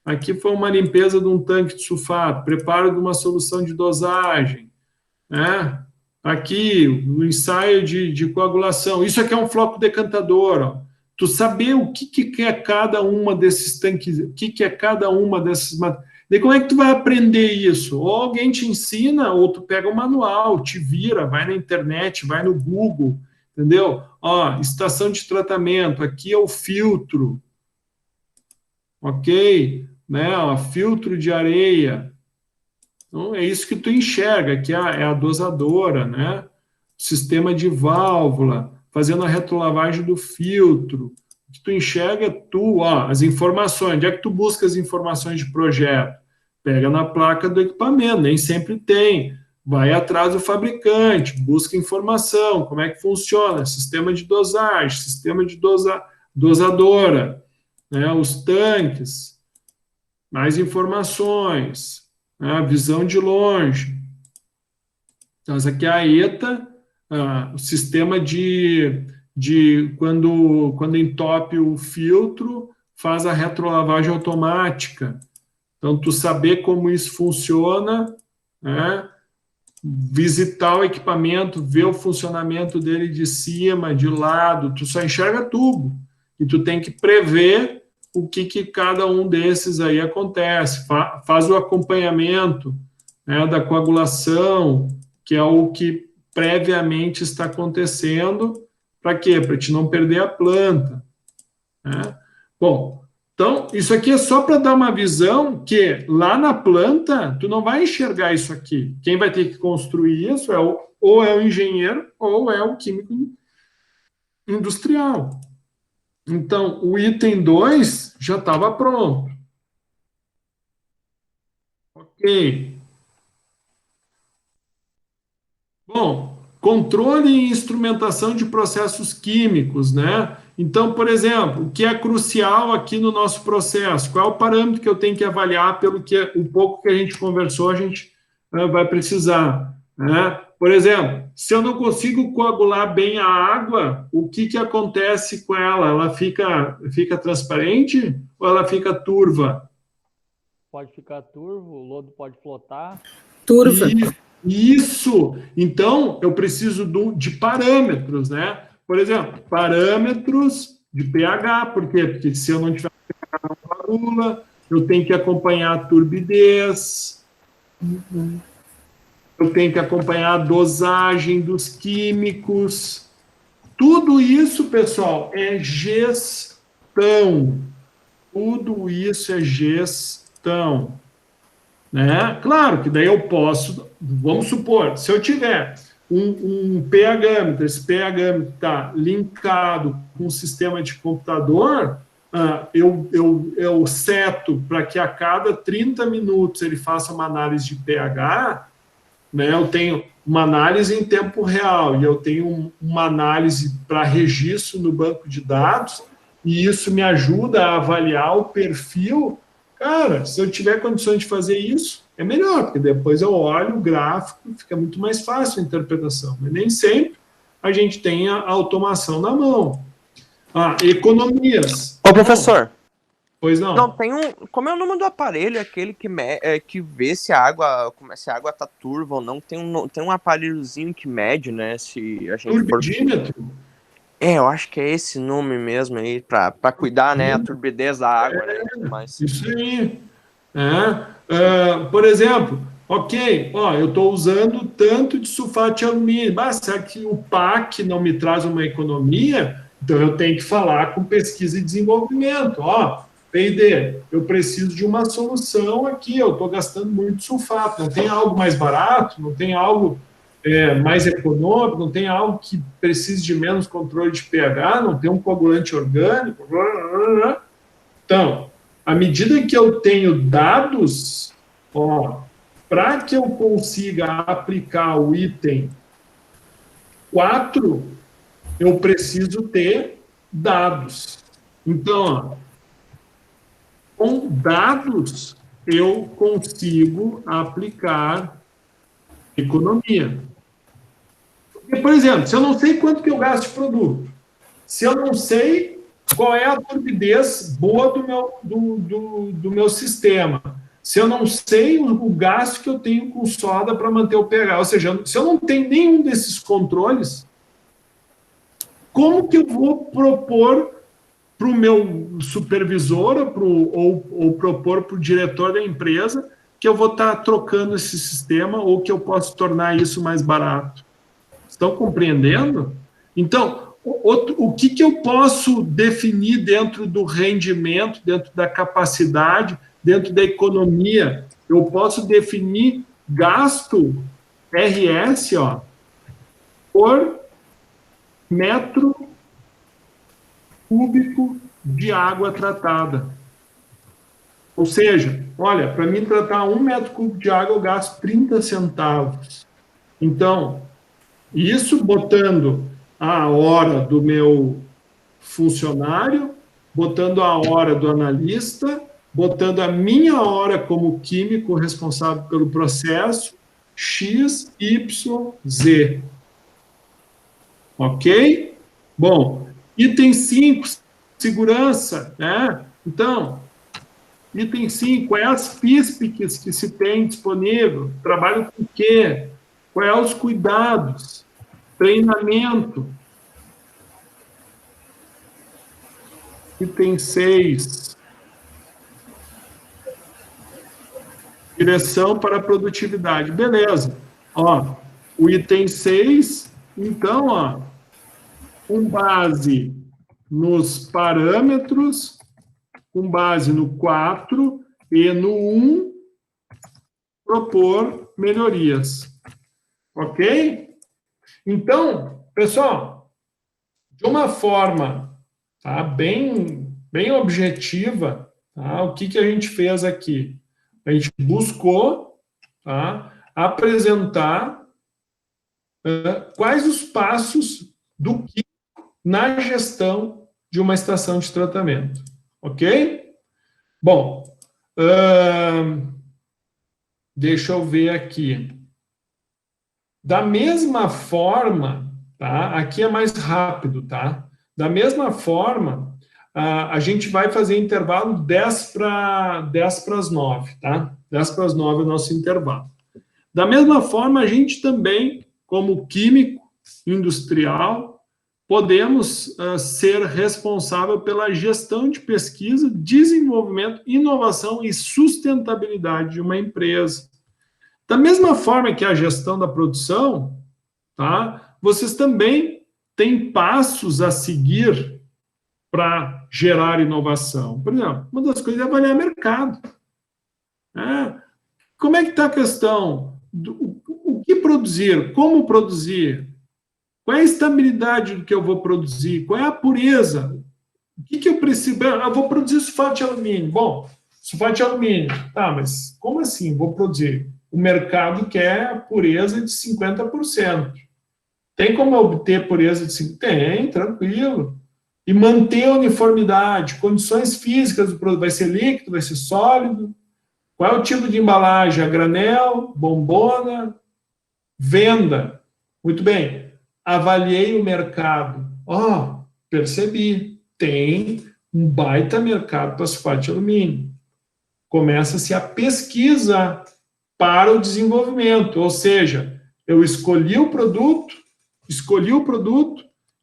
Aqui foi uma limpeza de um tanque de sulfato, preparo de uma solução de dosagem, né? Aqui, o ensaio de coagulação. Isso aqui é um floco decantador, ó. Tu saber o que é cada uma desses tanques, o que é cada uma dessas... Daí como é que tu vai aprender isso? Ou alguém te ensina, ou tu pega o manual, te vira, vai na internet, vai no Google, entendeu? Ó, estação de tratamento, aqui é o filtro, ok? Né? Ó, filtro de areia. Então, é isso que tu enxerga, que é a dosadora, né? Sistema de válvula, fazendo a retrolavagem do filtro. O que tu enxerga é as informações. Onde é que tu busca as informações de projeto? Pega na placa do equipamento, nem sempre tem. Vai atrás do fabricante, busca informação, como é que funciona, sistema de dosagem, sistema de dosadora, né? Os tanques, mais informações, né? Visão de longe. Então, essa aqui é a ETA, o sistema de quando entope o filtro, faz a retrolavagem automática. Então, tu saber como isso funciona, né? visitar o equipamento, ver o funcionamento dele de cima, de lado, tu só enxerga tubo, e tu tem que prever o que cada um desses aí acontece, faz o acompanhamento, né, da coagulação, que é o que previamente está acontecendo, para quê? Para te não perder a planta, né? Bom, então, isso aqui é só para dar uma visão que lá na planta, tu não vai enxergar isso aqui. Quem vai ter que construir isso ou é o engenheiro ou é o químico industrial. Então, o item 2 já estava pronto. Ok. Bom, controle e instrumentação de processos químicos, né? Então, por exemplo, o que é crucial aqui no nosso processo? Qual é o parâmetro que eu tenho que avaliar pelo que o pouco que a gente conversou, a gente vai precisar, né? Por exemplo, se eu não consigo coagular bem a água, o que acontece com ela? Ela fica transparente ou ela fica turva? Pode ficar turvo, o lodo pode flotar. Turva. Isso! Então, eu preciso de parâmetros, né? Por exemplo, parâmetros de pH, por quê? Porque se eu não tiver pH, não coagula, eu tenho que acompanhar a turbidez, eu tenho que acompanhar a dosagem dos químicos. Tudo isso, pessoal, é gestão. Tudo isso é gestão. Né? Claro que daí eu posso, vamos supor, se eu tiver um pH-meter, esse pH-meter está linkado com um sistema de computador, eu seto para que a cada 30 minutos ele faça uma análise de pH, né? Eu tenho uma análise em tempo real e eu tenho uma análise para registro no banco de dados, e isso me ajuda a avaliar o perfil. Cara, se eu tiver condições de fazer isso, é melhor, porque depois eu olho o gráfico, fica muito mais fácil a interpretação. Mas nem sempre a gente tem a automação na mão. Economias. Ô, professor. Pois não. Não, tem um... Como é o nome do aparelho, aquele que vê se a água tá turva ou não? Tem um aparelhozinho que mede, né? Se a gente Turbidímetro? Eu acho que é esse nome mesmo aí, para cuidar, né, a turbidez da água, né? Mas... Isso aí. Por exemplo, ok, eu estou usando tanto de sulfato de alumínio, mas será que o PAC não me traz uma economia? Então eu tenho que falar com pesquisa e desenvolvimento. P&D, eu preciso de uma solução aqui, eu estou gastando muito sulfato, não tem algo mais barato, não tem algo mais econômico, não tem algo que precise de menos controle de pH, não tem um coagulante orgânico. Então, à medida que eu tenho dados, para que eu consiga aplicar o item 4, eu preciso ter dados. Então, com dados, eu consigo aplicar economia. Porque, por exemplo, se eu não sei quanto que eu gasto de produto, se eu não sei qual é a turbidez boa do meu sistema, se eu não sei o gasto que eu tenho com soda para manter o pH, ou seja, se eu não tenho nenhum desses controles, como que eu vou propor para o meu supervisor ou propor para o diretor da empresa que eu vou estar trocando esse sistema ou que eu posso tornar isso mais barato? Estão compreendendo? Então, o que eu posso definir dentro do rendimento, dentro da capacidade, dentro da economia? Eu posso definir gasto RS por metro cúbico de água tratada. Ou seja, olha, para mim tratar 1 metro cúbico de água eu gasto 30 centavos. Então, isso botando a hora do meu funcionário, botando a hora do analista, botando a minha hora como químico responsável pelo processo, X, Y, Z. Ok? Bom, item 5, segurança, né? Então, item 5, quais as FISPICs que se tem disponível? Trabalho com o quê? Quais são os cuidados? Treinamento. Item 6. Direção para a produtividade. Beleza. Ó, o item 6, então, ó, com base nos parâmetros, com base no 4 e no 1, propor melhorias. Ok? Então, pessoal, de uma forma, tá, bem objetiva, tá, o que a gente fez aqui? A gente buscou, tá, apresentar quais os passos do que na gestão de uma estação de tratamento. Ok? Bom, deixa eu ver aqui. Da mesma forma, tá? Aqui é mais rápido, tá? Da mesma forma, a gente vai fazer intervalo 10 para as 9, tá? 10 para as 9 é o nosso intervalo. Da mesma forma, a gente também, como químico industrial, podemos ser responsável pela gestão de pesquisa, desenvolvimento, inovação e sustentabilidade de uma empresa. Da mesma forma que a gestão da produção, tá? Vocês também têm passos a seguir para gerar inovação. Por exemplo, uma das coisas é avaliar mercado. Como é que está a questão? O que produzir? Como produzir? Qual é a estabilidade do que eu vou produzir? Qual é a pureza? O que eu preciso? Eu vou produzir sulfato de alumínio. Bom, sulfato de alumínio. Tá, mas como assim vou produzir? O mercado quer a pureza de 50%. Tem como obter pureza de 50%? Tem, tranquilo. E manter a uniformidade, condições físicas do produto. Vai ser líquido, vai ser sólido? Qual é o tipo de embalagem? A granel, bombona, venda. Muito bem. Avaliei o mercado. Percebi. Tem um baita mercado para sulfato de alumínio. Começa-se a pesquisa para o desenvolvimento, ou seja, eu escolhi o produto,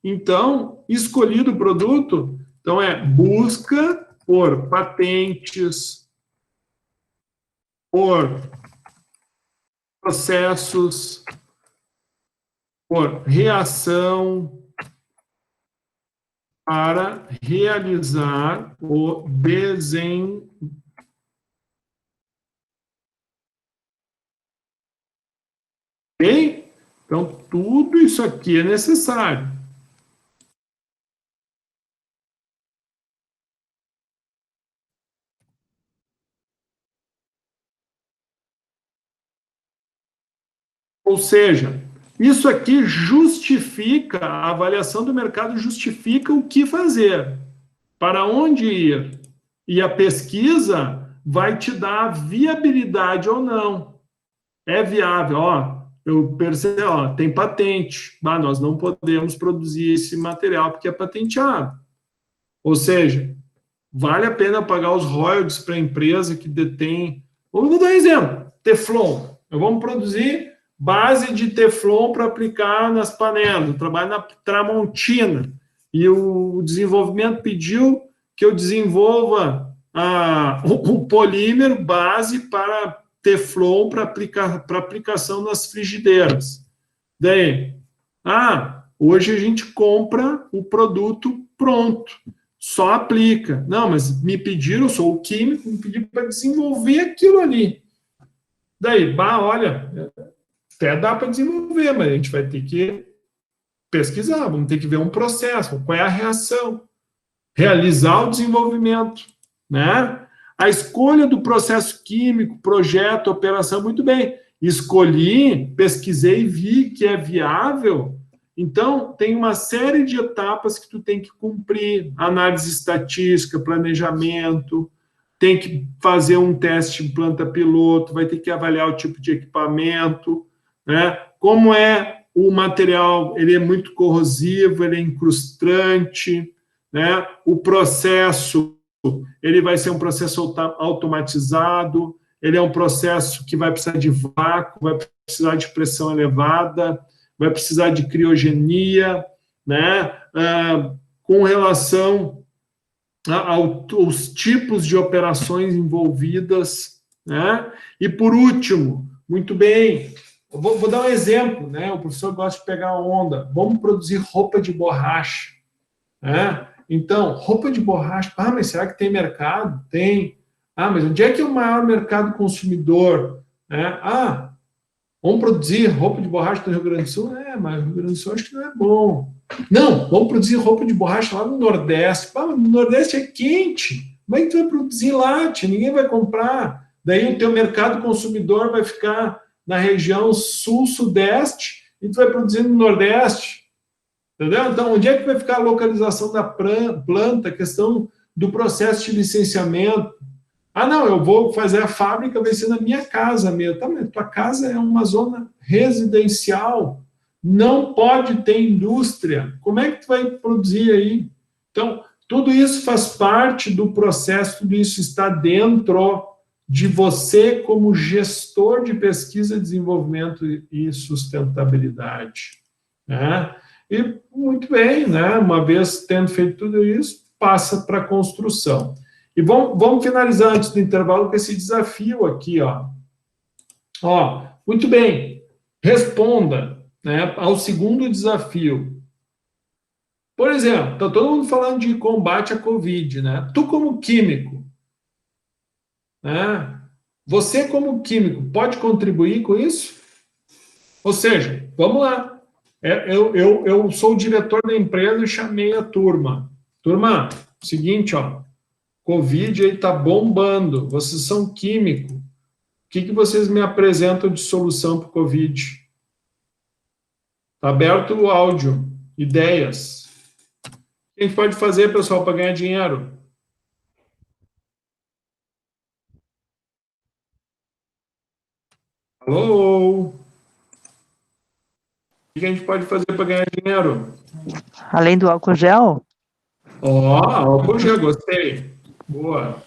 então, escolhido o produto, então busca por patentes, por processos, por reação, para realizar o desenvolvimento. Ok? Então, tudo isso aqui é necessário. Ou seja, isso aqui justifica, a avaliação do mercado justifica o que fazer, para onde ir. E a pesquisa vai te dar viabilidade ou não. É viável, eu percebo, tem patente, nós não podemos produzir esse material porque é patenteado. Ou seja, vale a pena pagar os royalties para a empresa que detém... Vou dar um exemplo, Teflon. Vamos produzir base de Teflon para aplicar nas panelas. Eu trabalho na Tramontina e o desenvolvimento pediu que eu desenvolva o polímero base para Teflon para aplicação nas frigideiras. Daí, hoje a gente compra o produto pronto, só aplica. Não, mas me pediram, eu sou o químico, me pediram para desenvolver aquilo ali. Daí, olha, até dá para desenvolver, mas a gente vai ter que pesquisar, vamos ter que ver um processo, qual é a reação, realizar o desenvolvimento, né? A escolha do processo químico, projeto, operação, muito bem. Escolhi, pesquisei, vi que é viável. Então, tem uma série de etapas que tu tem que cumprir. Análise estatística, planejamento, tem que fazer um teste em planta piloto, vai ter que avaliar o tipo de equipamento, né? Como é o material, ele é muito corrosivo, ele é incrustante, né? O processo, ele vai ser um processo automatizado, ele é um processo que vai precisar de vácuo, vai precisar de pressão elevada, vai precisar de criogenia, né? Com relação aos tipos de operações envolvidas, né? E por último, muito bem, vou dar um exemplo, né? O professor gosta de pegar onda. Vamos produzir roupa de borracha, né? Então, roupa de borracha, mas será que tem mercado? Tem. Mas onde é que é o maior mercado consumidor? Vamos produzir roupa de borracha no Rio Grande do Sul? Mas o Rio Grande do Sul acho que não é bom. Não, vamos produzir roupa de borracha lá no Nordeste. No Nordeste é quente. Como é que tu vai produzir lá? Ninguém vai comprar. Daí o teu mercado consumidor vai ficar na região sul-sudeste e tu vai produzir no Nordeste. Entendeu? Então, onde é que vai ficar a localização da planta, a questão do processo de licenciamento? Não, eu vou fazer a fábrica, vai ser na minha casa mesmo. Tá, mas tua casa é uma zona residencial, não pode ter indústria. Como é que tu vai produzir aí? Então, tudo isso faz parte do processo, tudo isso está dentro de você como gestor de pesquisa, desenvolvimento e sustentabilidade, né? E, muito bem, né? Uma vez tendo feito tudo isso, passa para a construção. E vamos finalizar antes do intervalo com esse desafio aqui, ó. Muito bem, responda, né, ao segundo desafio. Por exemplo, está todo mundo falando de combate à Covid, né? Tu como químico, né? Você como químico pode contribuir com isso? Ou seja, vamos lá. Eu sou o diretor da empresa e chamei a turma. Turma, seguinte, ó. Covid aí está bombando, vocês são químico. O que vocês me apresentam de solução para o Covid? Está aberto o áudio, ideias. O que a gente pode fazer, pessoal, para ganhar dinheiro? Alô? O que a gente pode fazer para ganhar dinheiro? Além do álcool gel? Álcool gel, gostei. Boa.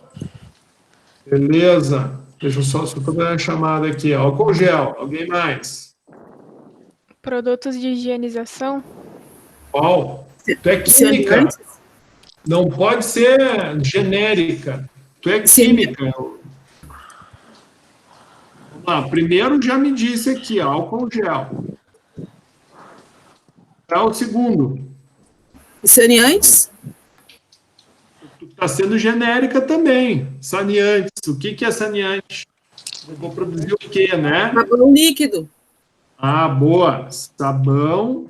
Beleza. Deixa eu só fazer uma chamada aqui. Álcool gel. Alguém mais? Produtos de higienização? Qual? Tu é química. Não pode ser genérica. Tu é química. Vamos lá. Primeiro já me disse aqui, álcool gel. O segundo. Saneantes? Está sendo genérica também. Saneantes. O que é saneante? Eu vou produzir o quê, né? Sabão líquido. Boa. Sabão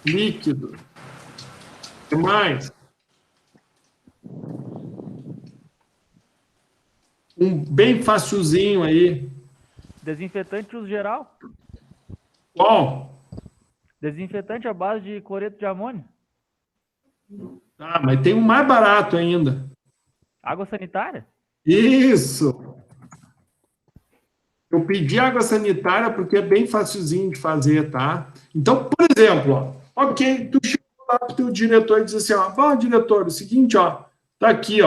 líquido. O que mais? Bem facilzinho aí. Desinfetante uso geral. Qual? Desinfetante à base de cloreto de amônio. Mas tem um mais barato ainda. Água sanitária? Isso! Eu pedi água sanitária porque é bem facilzinho de fazer, tá? Então, por exemplo, ok, tu chega lá para o teu diretor e diz assim, diretor, é o seguinte, tá aqui,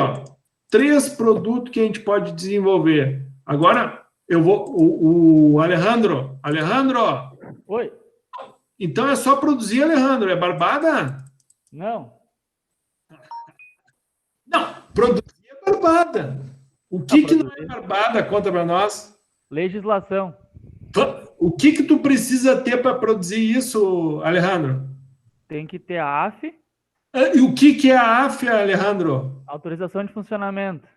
3 produtos que a gente pode desenvolver. Agora, eu vou... O Alejandro. Oi. Então é só produzir, Alejandro. É barbada? Não. Produzir é barbada. O que não é barbada? Conta para nós. Legislação. O que tu precisa ter para produzir isso, Alejandro? Tem que ter a AF. E o que é a AF, Alejandro? Autorização de funcionamento.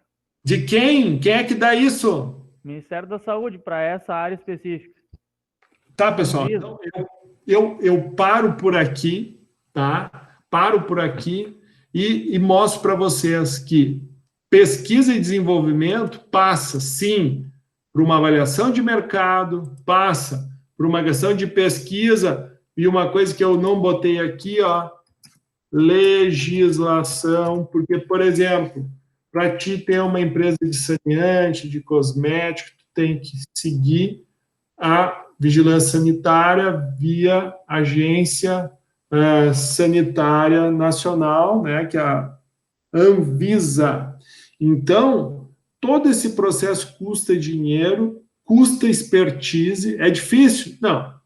De quem? Quem é que dá isso? Ministério da Saúde, para essa área específica. Tá, pessoal. Então, eu paro por aqui, tá? Paro por aqui e mostro para vocês que pesquisa e desenvolvimento passa, sim, por uma avaliação de mercado, passa por uma questão de pesquisa e uma coisa que eu não botei aqui, legislação, porque, por exemplo, para ti ter uma empresa de saneante, de cosmético, tu tem que seguir a vigilância sanitária via agência sanitária nacional, né, que é a Anvisa. Então, todo esse processo custa dinheiro, custa expertise. É difícil? Não.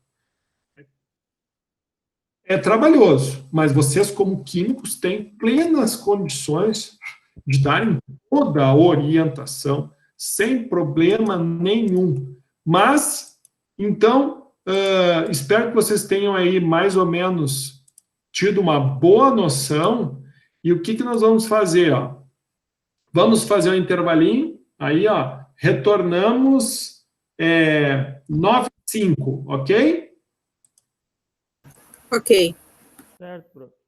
É trabalhoso, mas vocês, como químicos, têm plenas condições de darem toda a orientação, sem problema nenhum. Mas, então, espero que vocês tenham aí mais ou menos tido uma boa noção. E o que nós vamos fazer? Ó? Vamos fazer um intervalinho, aí, ó, retornamos 9h05, ok? Ok. Certo, prof.